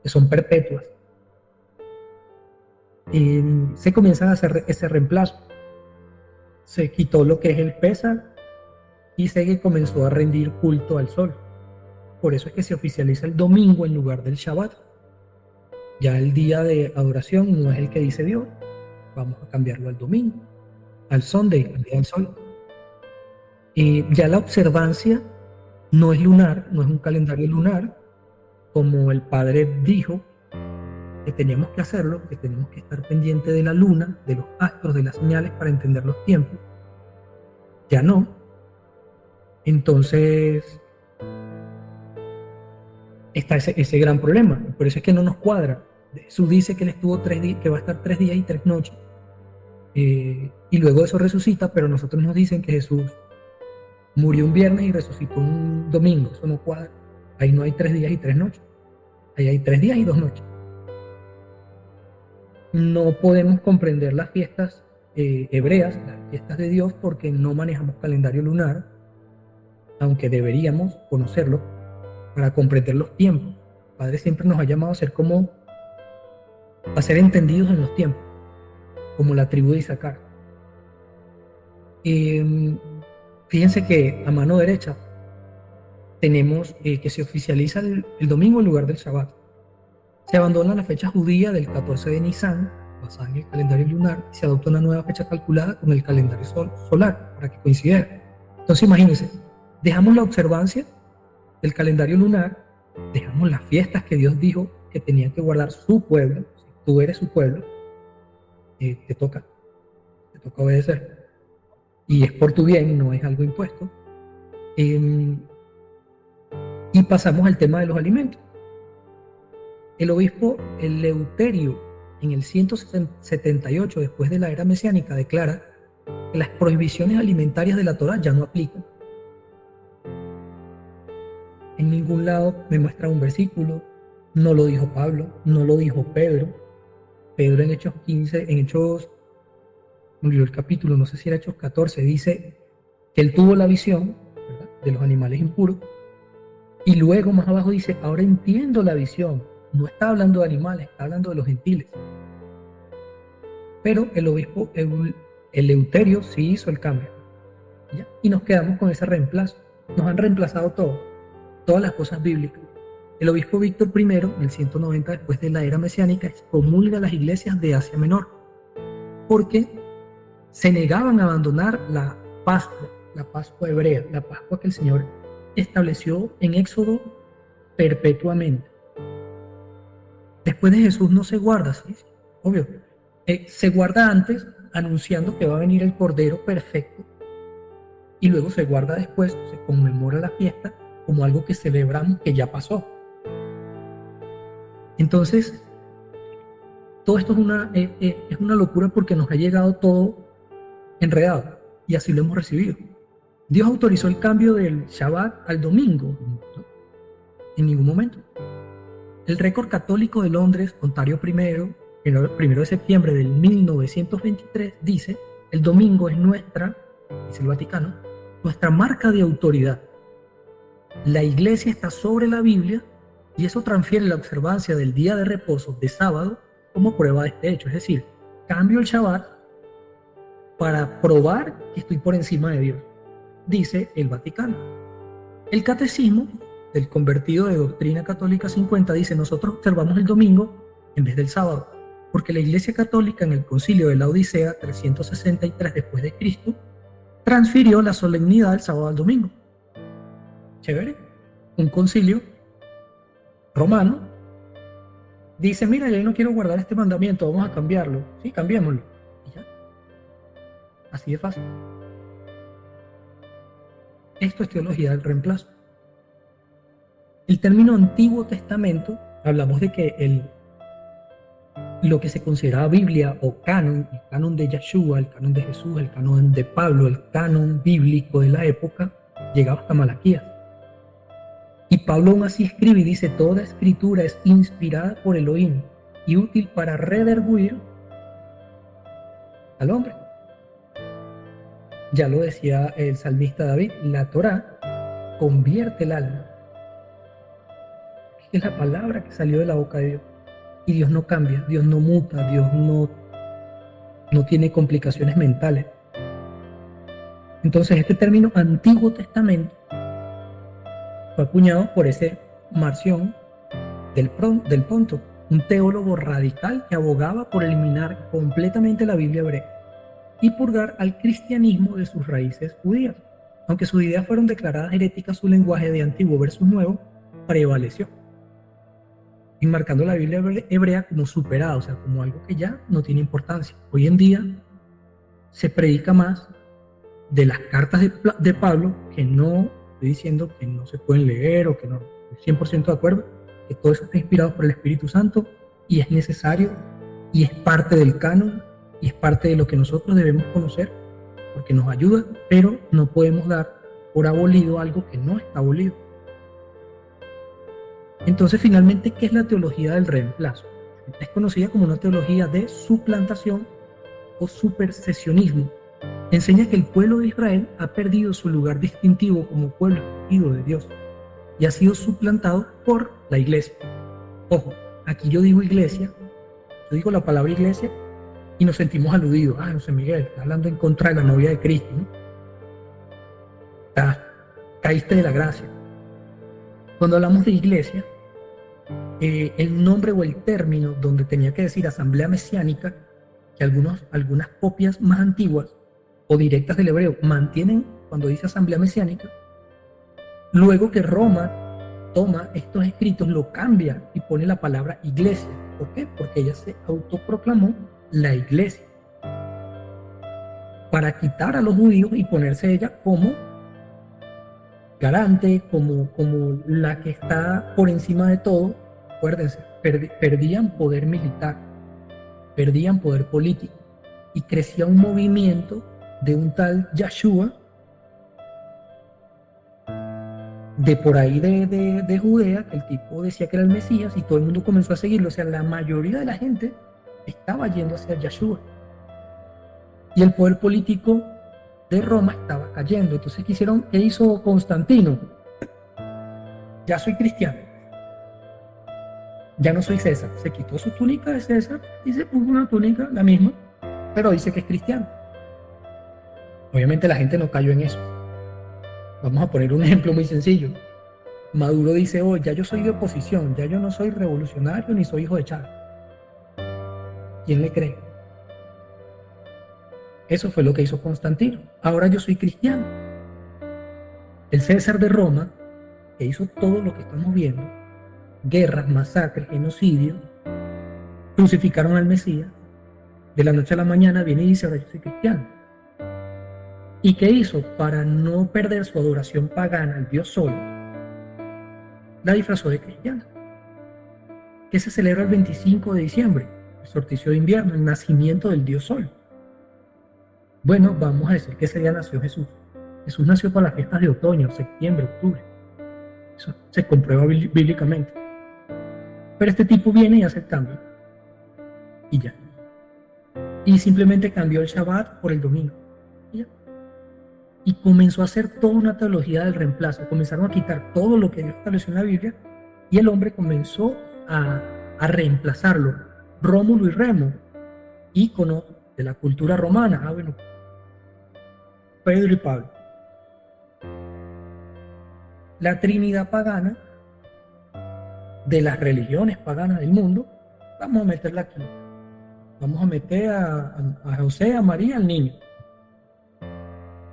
que son perpetuas. Se comienza a hacer ese reemplazo. Se quitó lo que es el Pésar y se comenzó a rendir culto al sol. Por eso es que se oficializa el domingo en lugar del Shabbat. Ya el día de adoración no es el que dice Dios, vamos a cambiarlo al domingo, al Sunday, al día del sol. Ya la observancia no es lunar, no es un calendario lunar, como el padre dijo, que teníamos que hacerlo, que tenemos que estar pendiente de la luna, de los astros, de las señales para entender los tiempos. Ya no. Entonces está ese gran problema. Por eso es que no nos cuadra. Jesús dice que él estuvo 3 días, que va a estar 3 días y 3 noches. Y luego eso resucita, pero nosotros nos dicen que Jesús murió un viernes y resucitó un domingo. Eso no cuadra. Ahí no hay 3 días y 3 noches. Ahí hay 3 días y 2 noches. No podemos comprender las fiestas hebreas, las fiestas de Dios, porque no manejamos calendario lunar, aunque deberíamos conocerlo para comprender los tiempos. El Padre siempre nos ha llamado a ser entendidos en los tiempos, como la tribu de Isaacar. Fíjense que a mano derecha tenemos que se oficializa el domingo en lugar del Shabbat. Se abandona la fecha judía del 14 de Nisan, basada en el calendario lunar, y se adopta una nueva fecha calculada con el calendario solar, para que coincidiera. Entonces imagínense, dejamos la observancia del calendario lunar, dejamos las fiestas que Dios dijo que tenían que guardar su pueblo. Si tú eres su pueblo, te toca obedecer. Y es por tu bien, no es algo impuesto. Y pasamos al tema de los alimentos. El obispo Eleuterio, en el 178 después de la era mesiánica, declara que las prohibiciones alimentarias de la Torá ya no aplican. En ningún lado me muestra un versículo, no lo dijo Pablo, no lo dijo Pedro. Pedro en Hechos 15, en Hechos, murió el capítulo, no sé si era Hechos 14, dice que él tuvo la visión, ¿verdad?, de los animales impuros, y luego más abajo dice, ahora entiendo la visión. No está hablando de animales, está hablando de los gentiles. Pero el obispo Eleuterio sí hizo el cambio, ¿ya? Y nos quedamos con ese reemplazo. Nos han reemplazado todas las cosas bíblicas. El obispo Víctor I, en el 190 después de la era mesiánica, excomulga a las iglesias de Asia Menor, porque se negaban a abandonar la Pascua hebrea, la Pascua que el Señor estableció en Éxodo perpetuamente. Después de Jesús no se guarda, ¿sí? Obvio. Se guarda antes, anunciando que va a venir el Cordero perfecto, y luego se guarda después, se conmemora la fiesta como algo que celebramos que ya pasó. Entonces, todo esto es una locura porque nos ha llegado todo enredado, y así lo hemos recibido. Dios autorizó el cambio del Shabbat al domingo, ¿no? En ningún momento. El récord católico de Londres, Ontario I, el 1 de septiembre del 1923, dice: el domingo es nuestra, dice el Vaticano, nuestra marca de autoridad. La Iglesia está sobre la Biblia y eso transfiere la observancia del día de reposo de sábado como prueba de este hecho. Es decir, cambio el Shabbat para probar que estoy por encima de Dios, dice el Vaticano. El Catecismo del Convertido de Doctrina Católica 50 dice: nosotros observamos el domingo en vez del sábado, porque la Iglesia Católica en el Concilio de la Odisea 363 después de Cristo transfirió la solemnidad del sábado al domingo. Chévere. Un concilio romano dice: mira, yo no quiero guardar este mandamiento, vamos a cambiarlo. Sí, cambiémoslo. Y ya. Así de fácil. Esto es teología del reemplazo. El término Antiguo Testamento, hablamos de que lo que se consideraba Biblia o canon, el canon de Yeshua, el canon de Jesús, el canon de Pablo, el canon bíblico de la época, llegaba hasta Malaquías. Y Pablo aún así escribe y dice: toda escritura es inspirada por Elohim y útil para redarguir al hombre. Ya lo decía el salmista David, la Torá convierte el alma. Es la palabra que salió de la boca de Dios. Y Dios no cambia, Dios no muta, Dios no tiene complicaciones mentales. Entonces este término Antiguo Testamento fue acuñado por ese Marción del Ponto, un teólogo radical que abogaba por eliminar completamente la Biblia hebrea y purgar al cristianismo de sus raíces judías. Aunque sus ideas fueron declaradas heréticas, su lenguaje de antiguo versus nuevo prevaleció. enmarcando la Biblia hebrea como superada, o sea, como algo que ya no tiene importancia. Hoy en día se predica más de las cartas de Pablo, que no estoy diciendo que no se pueden leer o que no, estoy 100% de acuerdo, que todo eso está inspirado por el Espíritu Santo y es necesario y es parte del canon y es parte de lo que nosotros debemos conocer porque nos ayuda, pero no podemos dar por abolido algo que no está abolido. Entonces, finalmente, ¿qué es la teología del reemplazo? Es conocida como una teología de suplantación o supersesionismo. Enseña que el pueblo de Israel ha perdido su lugar distintivo como pueblo escogido de Dios y ha sido suplantado por la iglesia. Ojo, aquí yo digo iglesia, yo digo la palabra iglesia y nos sentimos aludidos. Ah, José Miguel, está hablando en contra de la novia de Cristo, ¿no? Caíste de la gracia. Cuando hablamos de iglesia, el nombre o el término donde tenía que decir asamblea mesiánica, que algunas copias más antiguas o directas del hebreo mantienen cuando dice asamblea mesiánica, luego que Roma toma estos escritos, lo cambia y pone la palabra iglesia. ¿Por qué? Porque ella se autoproclamó la iglesia para quitar a los judíos y ponerse ella como garante, como la que está por encima de todo. Acuérdense, perdían poder militar, perdían poder político y crecía un movimiento de un tal Yeshua de por ahí de Judea, que el tipo decía que era el Mesías y todo el mundo comenzó a seguirlo. O sea, la mayoría de la gente estaba yendo hacia Yeshua y el poder político de Roma estaba cayendo. Entonces, ¿qué hizo Constantino? Ya soy cristiano, ya no soy César. Se quitó su túnica de César y se puso una túnica, la misma, pero dice que es cristiano. Obviamente la gente no cayó en eso. Vamos a poner un ejemplo muy sencillo. Maduro dice, oh, ya yo soy de oposición, ya yo no soy revolucionario ni soy hijo de Chávez. ¿Quién le cree? Eso fue lo que hizo Constantino. Ahora yo soy cristiano. El César de Roma, que hizo todo lo que estamos viendo, guerras, masacres, genocidios, crucificaron al Mesías, de la noche a la mañana viene y dice, ahora yo soy cristiano. ¿Y qué hizo? Para no perder su adoración pagana al Dios Sol, la disfrazó de cristiana. ¿Qué se celebra el 25 de diciembre? El solsticio de invierno, el nacimiento del Dios Sol. Bueno, vamos a decir que ese día nació Jesús. Jesús nació para las fiestas de otoño, septiembre, octubre. Eso se comprueba bíblicamente. Pero este tipo viene y hace el cambio. Y ya. Y simplemente cambió el Shabbat por el domingo. Y ya. Y comenzó a hacer toda una teología del reemplazo. Comenzaron a quitar todo lo que Dios estableció en la Biblia y el hombre comenzó a reemplazarlo. Rómulo y Remo, íconos de la cultura romana. Bueno, Pedro y Pablo. La Trinidad pagana de las religiones paganas del mundo, vamos a meterla aquí. Vamos a meter a José, a María, al niño.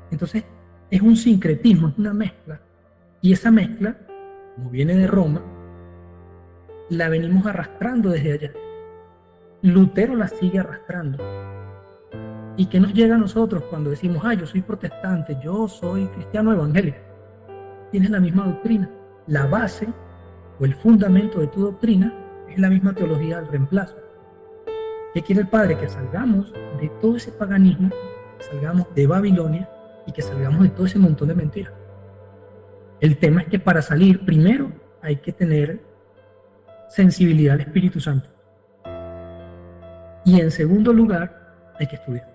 Entonces, es un sincretismo, es una mezcla. Y esa mezcla, como viene de Roma, la venimos arrastrando desde allá. Lutero la sigue arrastrando. ¿Y qué nos llega a nosotros cuando decimos, yo soy protestante, yo soy cristiano evangélico? Tienes la misma doctrina. La base o el fundamento de tu doctrina es la misma teología del reemplazo. ¿Qué quiere el Padre? Que salgamos de todo ese paganismo, que salgamos de Babilonia y que salgamos de todo ese montón de mentiras. El tema es que para salir, primero hay que tener sensibilidad al Espíritu Santo. Y en segundo lugar, hay que estudiar.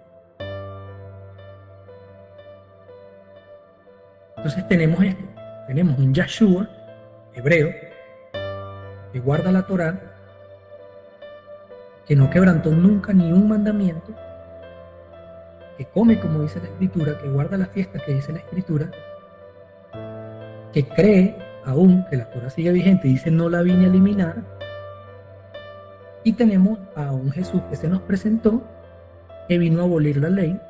Entonces tenemos esto. Tenemos un Yeshua, hebreo, que guarda la Torá, que no quebrantó nunca ni un mandamiento, que come como dice la Escritura, que guarda las fiestas que dice la Escritura, que cree aún que la Torá sigue vigente y dice no la vine a eliminar. Y tenemos a un Jesús que se nos presentó, que vino a abolir la ley,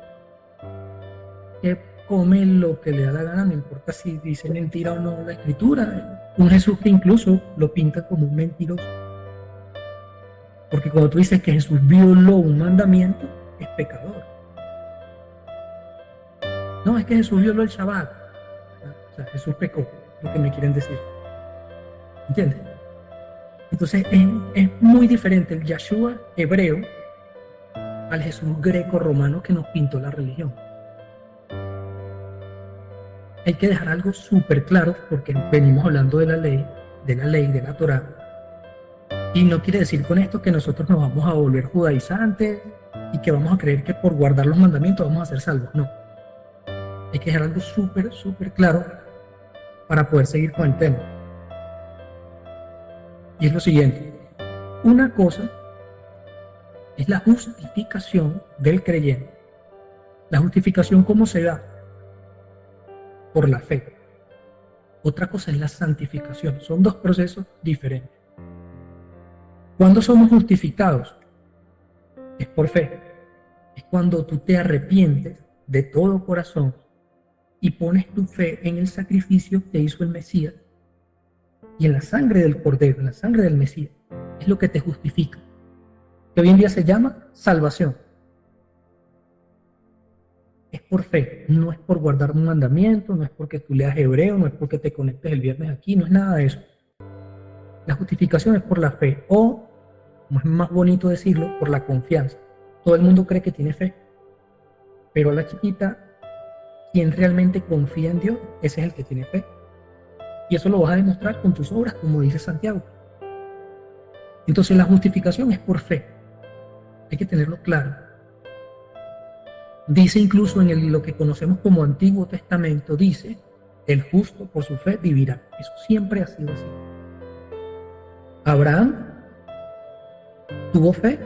que come lo que le da la gana, no importa si dice mentira o no la Escritura. Un Jesús que incluso lo pinta como un mentiroso. Porque cuando tú dices que Jesús violó un mandamiento, es pecador. No, es que Jesús violó el Shabbat. O sea, Jesús pecó, lo que me quieren decir. ¿Entiendes? Entonces es muy diferente el Yahshua hebreo al Jesús greco-romano que nos pintó la religión. Hay que dejar algo súper claro porque venimos hablando de la ley, de la Torá. Y no quiere decir con esto que nosotros nos vamos a volver judaizantes y que vamos a creer que por guardar los mandamientos vamos a ser salvos. No. Hay que dejar algo súper, súper claro para poder seguir con el tema. Y es lo siguiente. Una cosa es la justificación del creyente. La justificación, ¿cómo se da? Por la fe. Otra cosa es la santificación. Son dos procesos diferentes. ¿Cuándo somos justificados? Es por fe. Es cuando tú te arrepientes de todo corazón y pones tu fe en el sacrificio que hizo el Mesías y en la sangre del Cordero, en la sangre del Mesías. Es lo que te justifica. Que hoy en día se llama salvación. Es por fe, no es por guardar un mandamiento, no es porque tú leas hebreo, no es porque te conectes el viernes aquí, no es nada de eso. La justificación es por la fe, o, como es más bonito decirlo, por la confianza. Todo el mundo cree que tiene fe, pero a la chiquita, quien realmente confía en Dios, ese es el que tiene fe. Y eso lo vas a demostrar con tus obras, como dice Santiago. Entonces la justificación es por fe. Hay que tenerlo claro. Dice incluso en lo que conocemos como Antiguo Testamento, dice, el justo por su fe vivirá. Eso siempre ha sido así. Abraham tuvo fe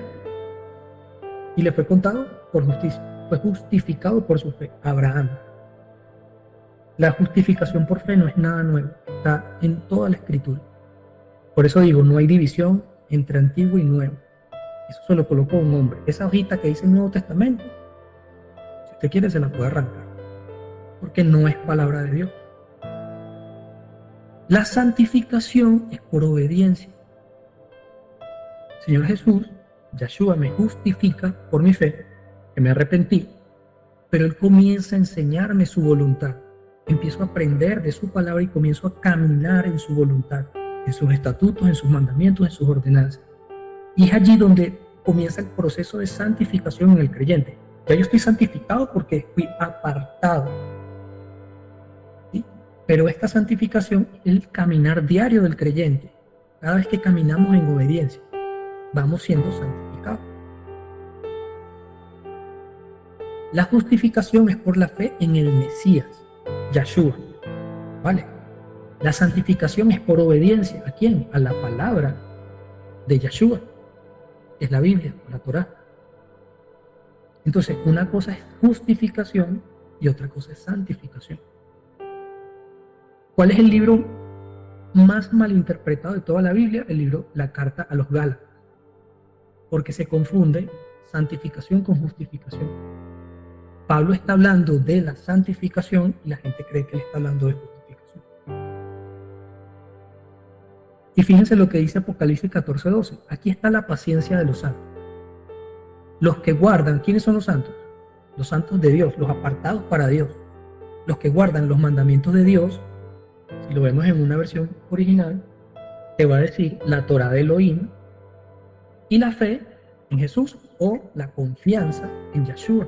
y le fue contado por justicia. Fue justificado por su fe. Abraham. La justificación por fe no es nada nuevo. Está en toda la Escritura. Por eso digo, no hay división entre antiguo y nuevo. Eso se lo colocó un hombre. Esa hojita que dice el Nuevo Testamento, si usted quiere se la puede arrancar, porque no es palabra de Dios. La santificación es por obediencia. Señor Jesús, Yahshua me justifica por mi fe, que me arrepentí, pero Él comienza a enseñarme su voluntad. Empiezo a aprender de su palabra y comienzo a caminar en su voluntad, en sus estatutos, en sus mandamientos, en sus ordenanzas. Y es allí donde comienza el proceso de santificación en el creyente. Ya yo estoy santificado porque fui apartado. ¿Sí? Pero esta santificación es el caminar diario del creyente. Cada vez que caminamos en obediencia, vamos siendo santificados. La justificación es por la fe en el Mesías, Yahshua. ¿Vale? La santificación es por obediencia. ¿A quién? A la palabra de Yahshua. Es la Biblia, la Torá. Entonces, una cosa es justificación y otra cosa es santificación. ¿Cuál es el libro más malinterpretado de toda la Biblia? El libro La Carta a los Gálatas. Porque se confunde santificación con justificación. Pablo está hablando de la santificación y la gente cree que él está hablando de justificación. Y fíjense lo que dice Apocalipsis 14:12. Aquí está la paciencia de los santos. Los que guardan, ¿quiénes son los santos? Los santos de Dios, los apartados para Dios. Los que guardan los mandamientos de Dios, si lo vemos en una versión original, te va a decir la Torá de Elohim y la fe en Jesús o la confianza en Yahshua.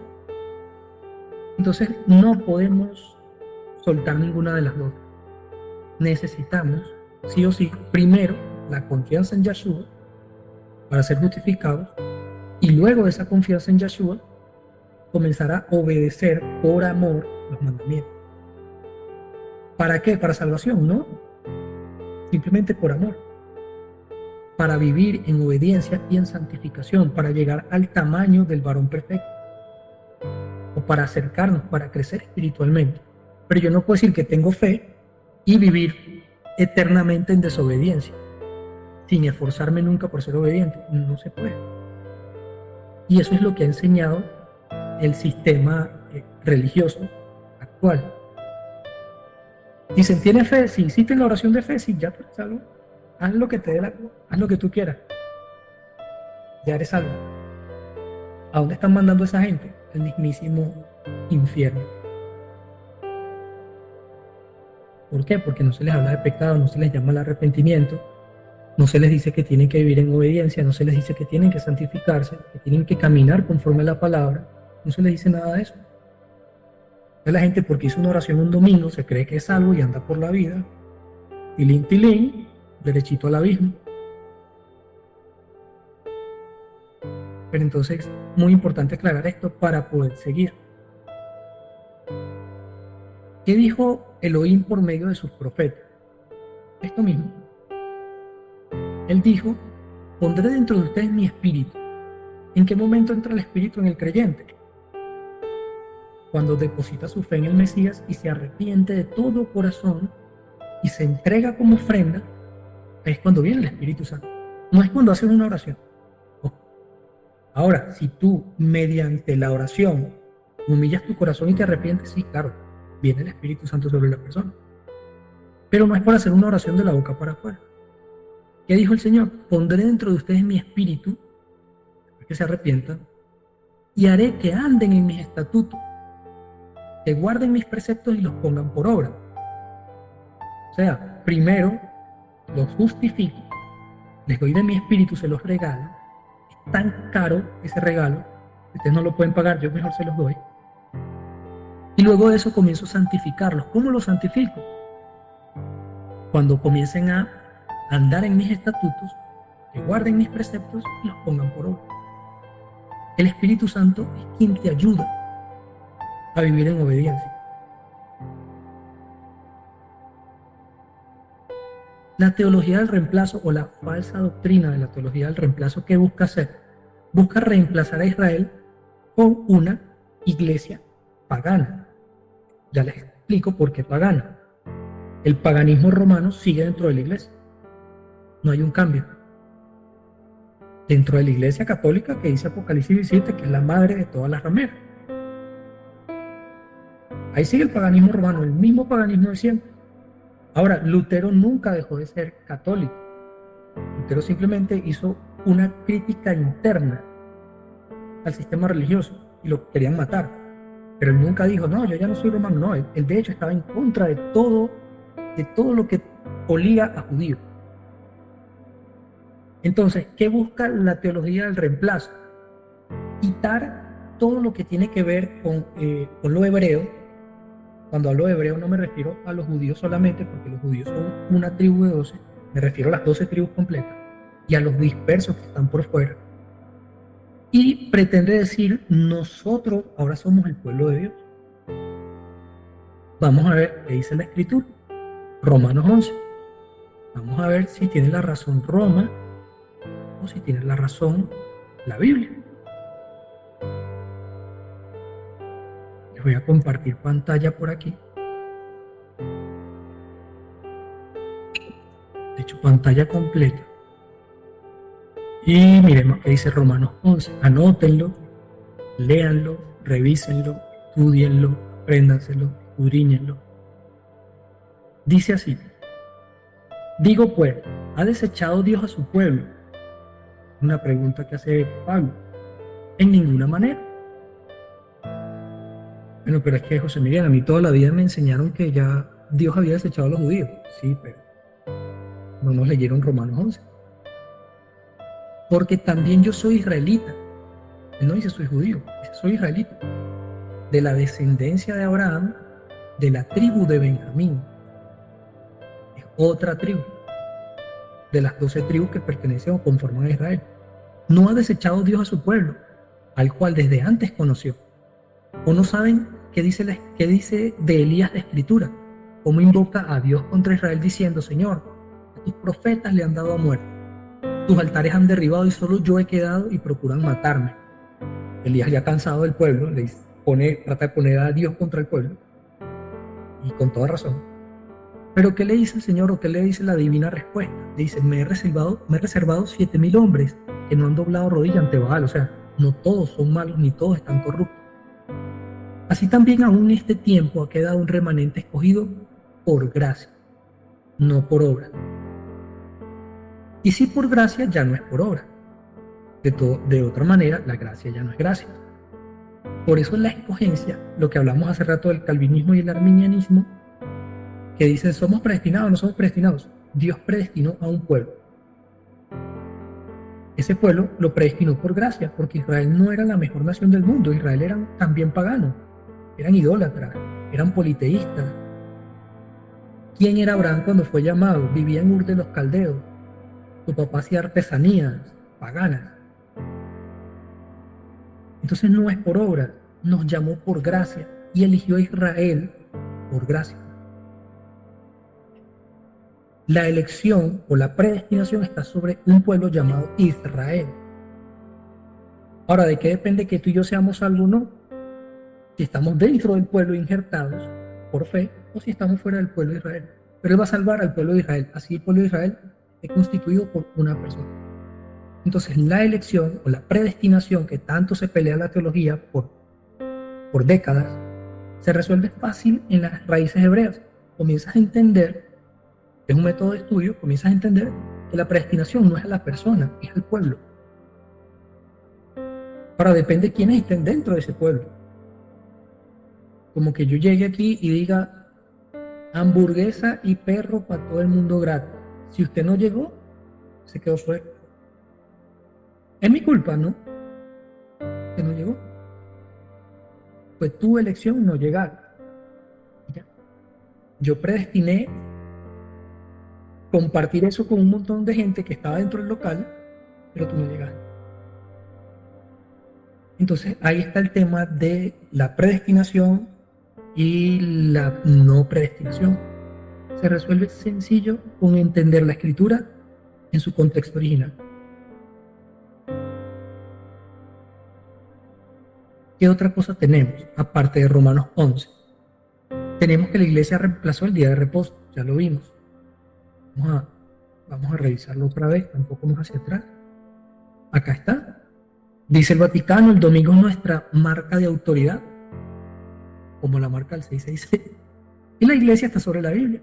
Entonces no podemos soltar ninguna de las dos. Necesitamos, sí o sí, primero la confianza en Yahshua para ser justificados y luego de esa confianza en Yahshua comenzar a obedecer por amor los mandamientos. ¿Para qué? ¿Para salvación? No. Simplemente por amor. Para vivir en obediencia y en santificación, para llegar al tamaño del varón perfecto. O para acercarnos, para crecer espiritualmente. Pero yo no puedo decir que tengo fe y vivir eternamente en desobediencia, sin esforzarme nunca por ser obediente. No se puede. Y eso es lo que ha enseñado el sistema religioso actual. Dicen, ¿tiene fe? Sí, hiciste la oración de fe, sí, ya tú eres salvo. Haz lo que te dé haz lo que tú quieras. ya eres salvo. ¿A dónde están mandando a esa gente? Al mismísimo infierno. ¿Por qué? Porque no se les habla de pecado, no se les llama al arrepentimiento, no se les dice que tienen que vivir en obediencia, no se les dice que tienen que santificarse, que tienen que caminar conforme a la palabra, no se les dice nada de eso. Entonces la gente, porque hizo una oración un domingo, se cree que es salvo y anda por la vida, tilín, derechito al abismo. Pero entonces, muy importante aclarar esto para poder seguir. ¿Qué dijo Elohim por medio de sus profetas? Esto mismo. Él dijo, pondré dentro de ustedes mi espíritu. ¿En qué momento entra el espíritu en el creyente? Cuando deposita su fe en el Mesías y se arrepiente de todo corazón y se entrega como ofrenda, es cuando viene el Espíritu Santo. No es cuando haces una oración. Ahora, si tú mediante la oración humillas tu corazón y te arrepientes, sí, claro, viene el Espíritu Santo sobre la persona. Pero no es para hacer una oración de la boca para afuera. ¿Qué dijo el Señor? Pondré dentro de ustedes mi espíritu, para que se arrepientan, y haré que anden en mis estatutos, que guarden mis preceptos y los pongan por obra. O sea, primero los justifico, les doy de mi espíritu, se los regalo. Es tan caro ese regalo, que ustedes no lo pueden pagar, yo mejor se los doy. Y luego de eso comienzo a santificarlos. ¿Cómo los santifico? Cuando comiencen a andar en mis estatutos, que guarden mis preceptos y los pongan por obra. El Espíritu Santo es quien te ayuda a vivir en obediencia. La teología del reemplazo o la falsa doctrina de la teología del reemplazo, ¿qué busca hacer? Busca reemplazar a Israel con una iglesia pagana. Ya les explico por qué pagana. El paganismo romano sigue dentro de la iglesia. No hay un cambio. Dentro de la iglesia católica, que dice Apocalipsis 17, que es la madre de todas las rameras. Ahí sigue el paganismo romano, el mismo paganismo de siempre. Ahora, Lutero nunca dejó de ser católico. Lutero simplemente hizo una crítica interna al sistema religioso y lo querían matar. Pero él nunca dijo, no, yo ya no soy romano. No, él de hecho estaba en contra de todo lo que olía a judío. Entonces, ¿qué busca la teología del reemplazo? Quitar todo lo que tiene que ver con lo hebreo. Cuando hablo de hebreo no me refiero a los judíos solamente, porque los judíos son una tribu de 12, me refiero a las 12 tribus completas, y a los dispersos que están por fuera. Y pretende decir, nosotros ahora somos el pueblo de Dios. Vamos a ver qué dice la Escritura. Romanos 11. Vamos a ver si tiene la razón Roma o si tiene la razón la Biblia. Les voy a compartir pantalla por aquí. De hecho, pantalla completa. Y miremos qué dice Romanos 11. Anótenlo, léanlo, revísenlo, estudienlo, apréndanselo, escudriñenlo. Dice así: digo pues, ¿ha desechado Dios a su pueblo? Una pregunta que hace Pablo. En ninguna manera. Bueno, pero es que José Miguel, a mí toda la vida me enseñaron que ya Dios había desechado a los judíos. Sí, pero no nos leyeron Romanos 11. Porque también yo soy israelita. Él no dice soy judío, dice soy israelita. De la descendencia de Abraham, de la tribu de Benjamín. Es otra tribu. De las 12 tribus que pertenecen o conforman a Israel. No ha desechado Dios a su pueblo, al cual desde antes conoció. ¿O no saben qué dice de Elías la Escritura? Cómo invoca a Dios contra Israel diciendo, Señor, a tus profetas le han dado a muerte. Tus altares han derribado y solo yo he quedado y procuran matarme. Elías, ya cansado del pueblo, trata de poner a Dios contra el pueblo. Y con toda razón. Pero ¿qué le dice el Señor o qué le dice la divina respuesta? Le dice, me he reservado 7,000 hombres que no han doblado rodilla ante Baal. O sea, no todos son malos ni todos están corruptos. Así también aún en este tiempo ha quedado un remanente escogido por gracia, no por obra. Y si por gracia, ya no es por obra. De otra manera, la gracia ya no es gracia. Por eso la escogencia, lo que hablamos hace rato del calvinismo y el arminianismo, que dicen somos predestinados, no somos predestinados. Dios predestinó a un pueblo. Ese pueblo lo predestinó por gracia, porque Israel no era la mejor nación del mundo. Israel eran también paganos, eran idólatras, eran politeístas. ¿Quién era Abraham cuando fue llamado? Vivía en Ur de los Caldeos. Su papá hacía artesanías paganas. Entonces no es por obra, nos llamó por gracia y eligió a Israel por gracia. La elección o la predestinación está sobre un pueblo llamado Israel. Ahora, ¿de qué depende que tú y yo seamos salvos o no? Si estamos dentro del pueblo injertados por fe o si estamos fuera del pueblo de Israel. Pero Él va a salvar al pueblo de Israel. Así el pueblo de Israel es constituido por una persona. Entonces la elección o la predestinación, que tanto se pelea la teología por décadas, se resuelve fácil en las raíces hebreas. Comienzas a entender, es un método de estudio, comienzas a entender que la predestinación no es a la persona, es al pueblo. Ahora depende de quiénes estén dentro de ese pueblo. Como que yo llegue aquí y diga hamburguesa y perro para todo el mundo gratis. Si usted no llegó, se quedó fuera. Es mi culpa, ¿no? Que no llegó. Pues tu elección no llegar. ¿Ya? Yo predestiné compartir eso con un montón de gente que estaba dentro del local, pero tú no llegaste. Entonces ahí está el tema de la predestinación y la no predestinación. Se resuelve sencillo con entender la escritura en su contexto original. ¿Qué otra cosa tenemos aparte de Romanos 11? Tenemos que la iglesia reemplazó el día de reposo, ya lo vimos. Vamos a revisarlo otra vez, tampoco más hacia atrás. Acá está. Dice el Vaticano, el domingo es nuestra marca de autoridad, como la marca del 666. Y la iglesia está sobre la Biblia.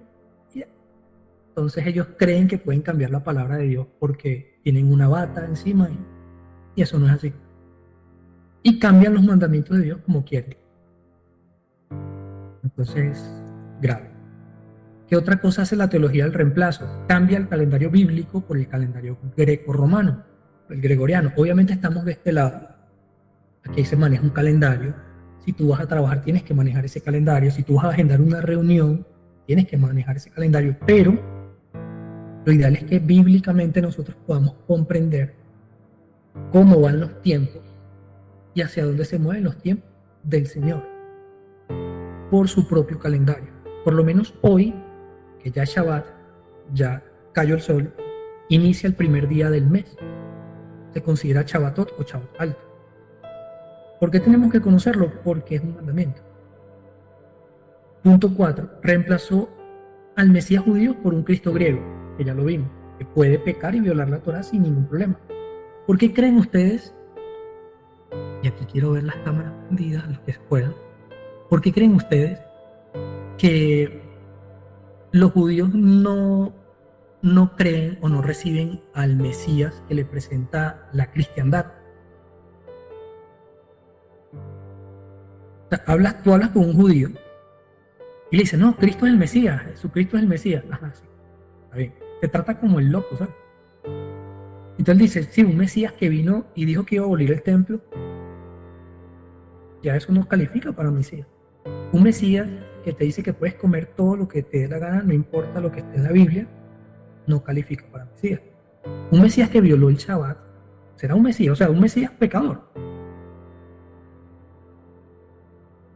Entonces ellos creen que pueden cambiar la palabra de Dios porque tienen una bata encima y eso no es así. Y cambian los mandamientos de Dios como quieren. Entonces, grave. ¿Qué otra cosa hace la teología del reemplazo? Cambia el calendario bíblico por el calendario greco-romano, el gregoriano. Obviamente estamos de este lado. Aquí se maneja un calendario. Si tú vas a trabajar, tienes que manejar ese calendario. Si tú vas a agendar una reunión, tienes que manejar ese calendario. Pero lo ideal es que bíblicamente nosotros podamos comprender cómo van los tiempos y hacia dónde se mueven los tiempos del Señor por su propio calendario. Por lo menos hoy, que ya es Shabbat, ya cayó el sol, inicia el primer día del mes. Se considera Shabbatot o Shabbat alto. ¿Por qué tenemos que conocerlo? Porque es un mandamiento. Punto 4. Reemplazó al Mesías judío por un Cristo griego, que ya lo vimos, que puede pecar y violar la Torah sin ningún problema. ¿Por qué creen ustedes? Y aquí quiero ver las cámaras prendidas, los que se puedan. ¿Por qué creen ustedes que los judíos no creen o no reciben al Mesías que le presenta la cristiandad? O sea, tú hablas con un judío y le dices, no, Cristo es el Mesías, Jesucristo es el Mesías. Ajá, sí, está bien. Te trata como el loco, ¿sabes? Entonces él dice, sí, un Mesías que vino y dijo que iba a abolir el templo, ya eso no califica para Mesías. Un Mesías que te dice que puedes comer todo lo que te dé la gana, no importa lo que esté en la Biblia, no califica para Mesías. Un Mesías que violó el Shabbat será un Mesías, o sea, un Mesías pecador.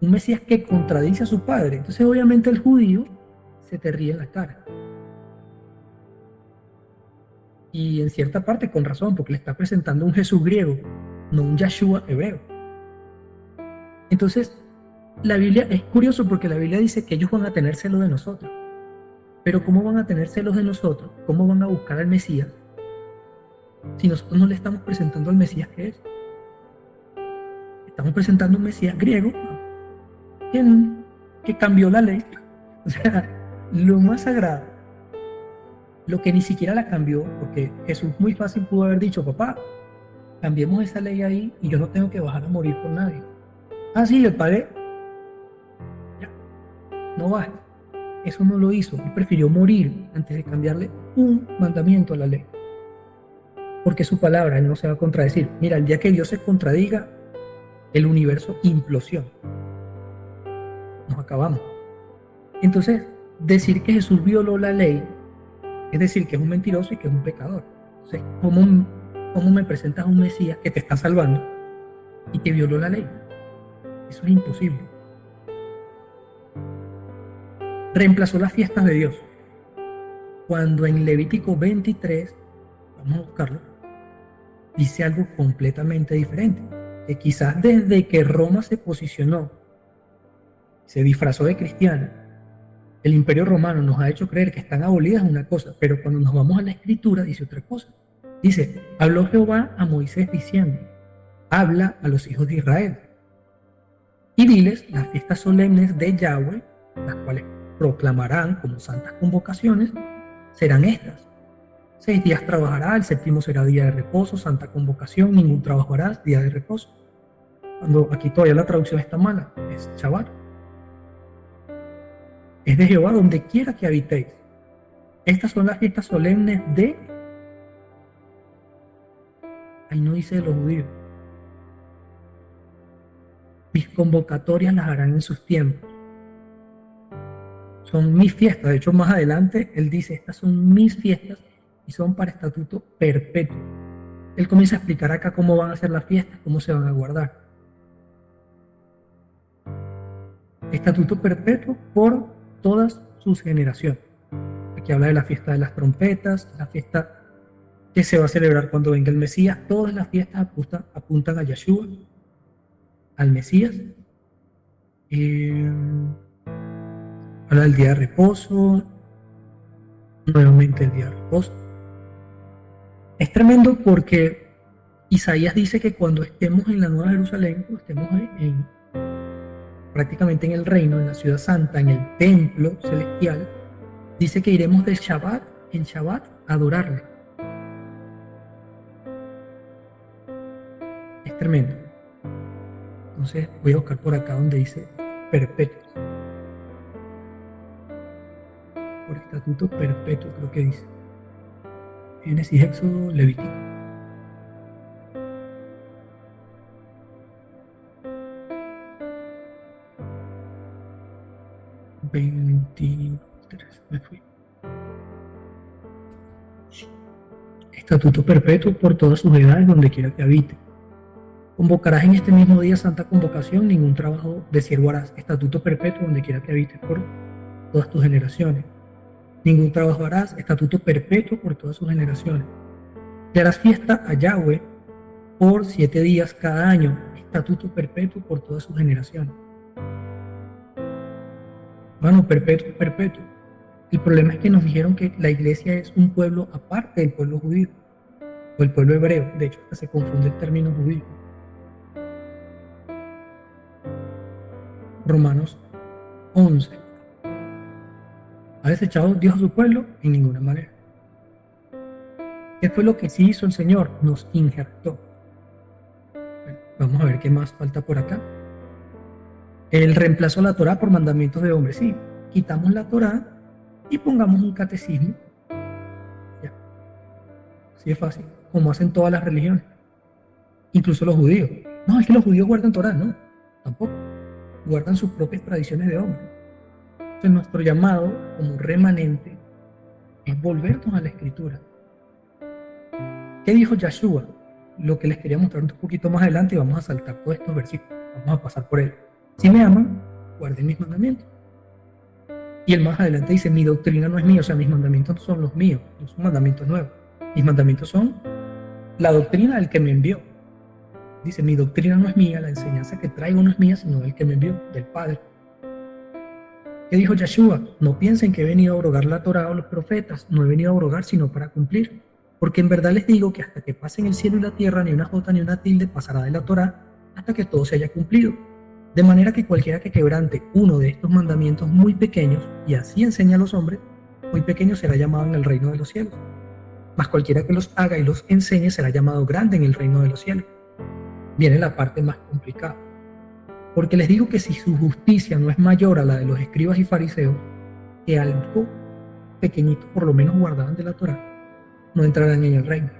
Un Mesías que contradice a su padre. Entonces obviamente el judío se te ríe en la cara. Y en cierta parte con razón, porque le está presentando un Jesús griego, no un Yahshua hebreo. Entonces, la Biblia es curioso porque la Biblia dice que ellos van a tener celos de nosotros. Pero ¿cómo van a tener celos de nosotros? ¿Cómo van a buscar al Mesías si nosotros no le estamos presentando al Mesías que es? Estamos presentando un Mesías griego que cambió la ley. O sea, lo más sagrado, lo que ni siquiera la cambió, porque Jesús muy fácil pudo haber dicho, papá, cambiemos esa ley ahí y yo no tengo que bajar a morir por nadie. Ah, sí, le pagué. Ya, no baje. Eso no lo hizo. Él prefirió morir antes de cambiarle un mandamiento a la ley. Porque su palabra, él no se va a contradecir. Mira, el día que Dios se contradiga, el universo implosiona. Nos acabamos. Entonces, decir que Jesús violó la ley es decir que es un mentiroso y que es un pecador. Entonces, ¿cómo me presentas a un Mesías que te está salvando y que violó la ley? Eso es imposible. Reemplazó las fiestas de Dios. Cuando en Levítico 23, vamos a buscarlo, dice algo completamente diferente. Que quizás desde que Roma se posicionó, se disfrazó de cristiana, el Imperio Romano nos ha hecho creer que están abolidas una cosa, pero cuando nos vamos a la Escritura dice otra cosa. Dice, habló Jehová a Moisés diciendo, habla a los hijos de Israel y diles las fiestas solemnes de Yahweh, las cuales proclamarán como santas convocaciones, serán estas. 6 días trabajará, el 7º será día de reposo, santa convocación, ningún trabajo harás, día de reposo. Cuando aquí todavía la traducción está mala, es Shabbat. Es de Jehová donde quiera que habitéis. Estas son las fiestas solemnes de... Ahí no dice de los judíos. Mis convocatorias las harán en sus tiempos. Son mis fiestas. De hecho, más adelante, él dice, estas son mis fiestas y son para estatuto perpetuo. Él comienza a explicar acá cómo van a ser las fiestas, cómo se van a guardar. Estatuto perpetuo por todas sus generaciones. Aquí habla de la fiesta de las trompetas, la fiesta que se va a celebrar cuando venga el Mesías. Todas las fiestas apuntan a Yeshua, al Mesías. Habla del día de reposo, nuevamente el día de reposo. Es tremendo porque Isaías dice que cuando estemos en la Nueva Jerusalén, estemos prácticamente en el reino, en la ciudad santa, en el templo celestial, dice que iremos de Shabbat en Shabbat a adorarle. Es tremendo. Entonces voy a buscar por acá donde dice perpetuo. Por estatuto perpetuo creo que dice. Génesis, Éxodo, Levítico. Me fui. Estatuto perpetuo por todas sus edades, donde quiera que habite. Convocarás en este mismo día santa convocación, ningún trabajo de siervo harás. Estatuto perpetuo, donde quiera que habites por todas tus generaciones. Ningún trabajo harás. Estatuto perpetuo por todas sus generaciones. Le harás fiesta a Yahweh por 7 días cada año. Estatuto perpetuo por todas sus generaciones. Bueno, perpetuo, perpetuo. El problema es que nos dijeron que la iglesia es un pueblo aparte del pueblo judío, o el pueblo hebreo. De hecho, hasta se confunde el término judío. Romanos 11. ¿Ha desechado Dios a su pueblo? En ninguna manera. ¿Qué fue lo que sí hizo el Señor? Nos injertó. Bueno, vamos a ver qué más falta por acá. Él reemplazó la Torá por mandamientos de hombres. Sí, quitamos la Torá y pongamos un catecismo. Ya. Así es fácil, como hacen todas las religiones. Incluso los judíos. No, es que los judíos guardan Torá. No, tampoco. Guardan sus propias tradiciones de hombres. Entonces nuestro llamado como remanente es volvernos a la Escritura. ¿Qué dijo Yeshua? Lo que les quería mostrar un poquito más adelante, y vamos a saltar todos estos versículos. Vamos a pasar por él. Si me aman, guarden mis mandamientos. Y el más adelante dice, mi doctrina no es mía, o sea, mis mandamientos no son los míos, no son mandamientos nuevos. Mis mandamientos son la doctrina del que me envió. Dice, mi doctrina no es mía, la enseñanza que traigo no es mía, sino del que me envió, del Padre. ¿Qué dijo Yeshua? No piensen que he venido a abrogar la Torá o los profetas, no he venido a abrogar sino para cumplir. Porque en verdad les digo que hasta que pasen el cielo y la tierra, ni una jota ni una tilde pasará de la Torá hasta que todo se haya cumplido. De manera que cualquiera que quebrante uno de estos mandamientos muy pequeños, y así enseña a los hombres, muy pequeño será llamado en el reino de los cielos. mas cualquiera que los haga y los enseñe será llamado grande en el reino de los cielos. Viene la parte más complicada. Porque les digo que si su justicia no es mayor a la de los escribas y fariseos, que algo pequeñito por lo menos guardaban de la Torá, no entrarán en el reino.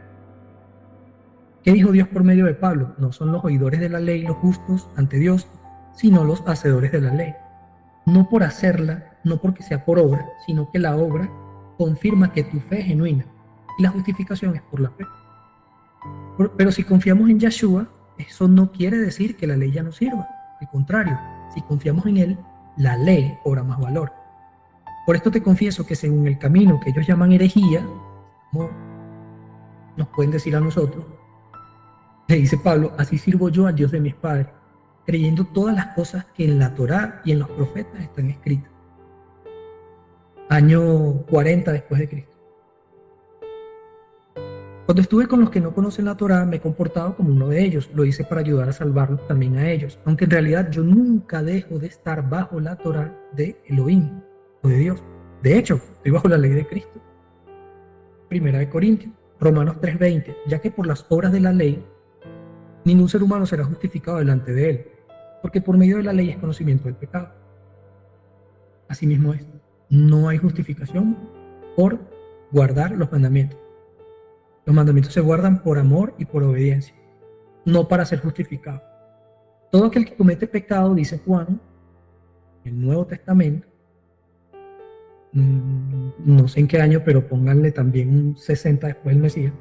¿Qué dijo Dios por medio de Pablo? No son los oidores de la ley los justos ante Dios, sino los hacedores de la ley. No por hacerla, no porque sea por obra, sino que la obra confirma que tu fe es genuina y la justificación es por la fe. Pero si confiamos en Yeshua, eso no quiere decir que la ley ya no sirva. Al contrario, si confiamos en Él, la ley cobra más valor. Por esto te confieso que según el camino que ellos llaman herejía, como nos pueden decir a nosotros, le dice Pablo, así sirvo yo al Dios de mis padres, creyendo todas las cosas que en la Torá y en los profetas están escritas. Año 40 después de Cristo. Cuando estuve con los que no conocen la Torá, me he comportado como uno de ellos. Lo hice para ayudar a salvarlos también a ellos. Aunque en realidad yo nunca dejo de estar bajo la Torá de Elohim o de Dios. De hecho, estoy bajo la ley de Cristo. Primera de Corintios, Romanos 3:20. Ya que por las obras de la ley, ningún ser humano será justificado delante de él. Porque por medio de la ley es conocimiento del pecado. Asimismo es. No hay justificación por guardar los mandamientos. Los mandamientos se guardan por amor y por obediencia, no para ser justificado. Todo aquel que comete pecado, dice Juan, en el Nuevo Testamento, no sé en qué año, pero pónganle también un 60 después del Mesías,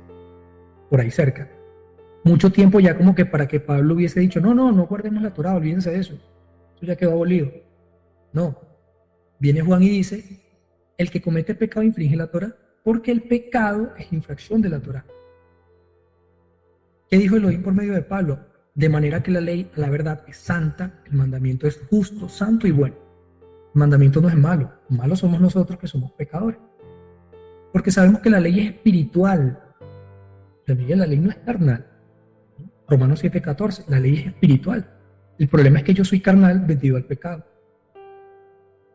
por ahí cerca. Mucho tiempo ya como que para que Pablo hubiese dicho, no guardemos la Torá, olvídense de eso. Eso ya quedó abolido. No. Viene Juan y dice, el que comete pecado infringe la Torá, porque el pecado es infracción de la Torá. ¿Qué dijo Elohim por medio de Pablo? De manera que la ley, la verdad, es santa, el mandamiento es justo, santo y bueno. El mandamiento no es malo, malos somos nosotros que somos pecadores. Porque sabemos que la ley es espiritual, la ley no es carnal. Romanos 7:14, la ley es espiritual. El problema es que yo soy carnal vendido al pecado.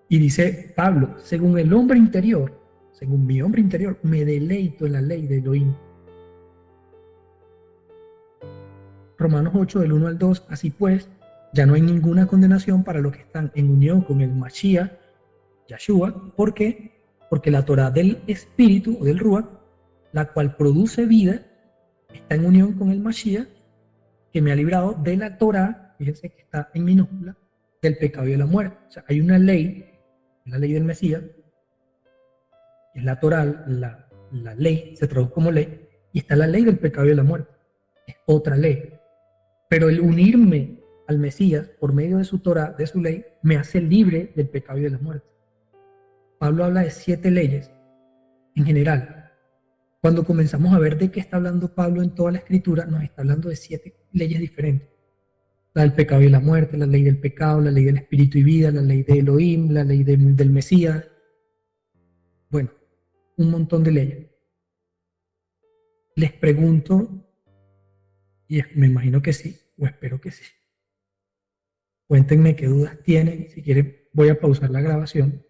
Y dice Pablo, según el hombre interior, según mi hombre interior, me deleito en la ley de Elohim. Romanos 8, del 1 al 2, así pues, ya no hay ninguna condenación para los que están en unión con el Mashiach, Yeshua. ¿Por qué? Porque la Torá del Espíritu o del Ruach, la cual produce vida, está en unión con el Mashiach, que me ha librado de la Torá, fíjense que está en minúscula, del pecado y de la muerte. O sea, hay una ley, la ley del Mesías, es la Torá, la ley, se traduce como ley, y está la ley del pecado y de la muerte. Es otra ley. Pero el unirme al Mesías por medio de su Torá, de su ley, me hace libre del pecado y de la muerte. Pablo habla de 7 leyes en general. Cuando comenzamos a ver de qué está hablando Pablo en toda la escritura, nos está hablando de 7 leyes diferentes. La del pecado y la muerte, la ley del pecado, la ley del espíritu y vida, la ley de Elohim, la ley del Mesías. Bueno, un montón de leyes. Les pregunto, y me imagino que sí, o espero que sí. Cuéntenme qué dudas tienen. Si quieren, voy a pausar la grabación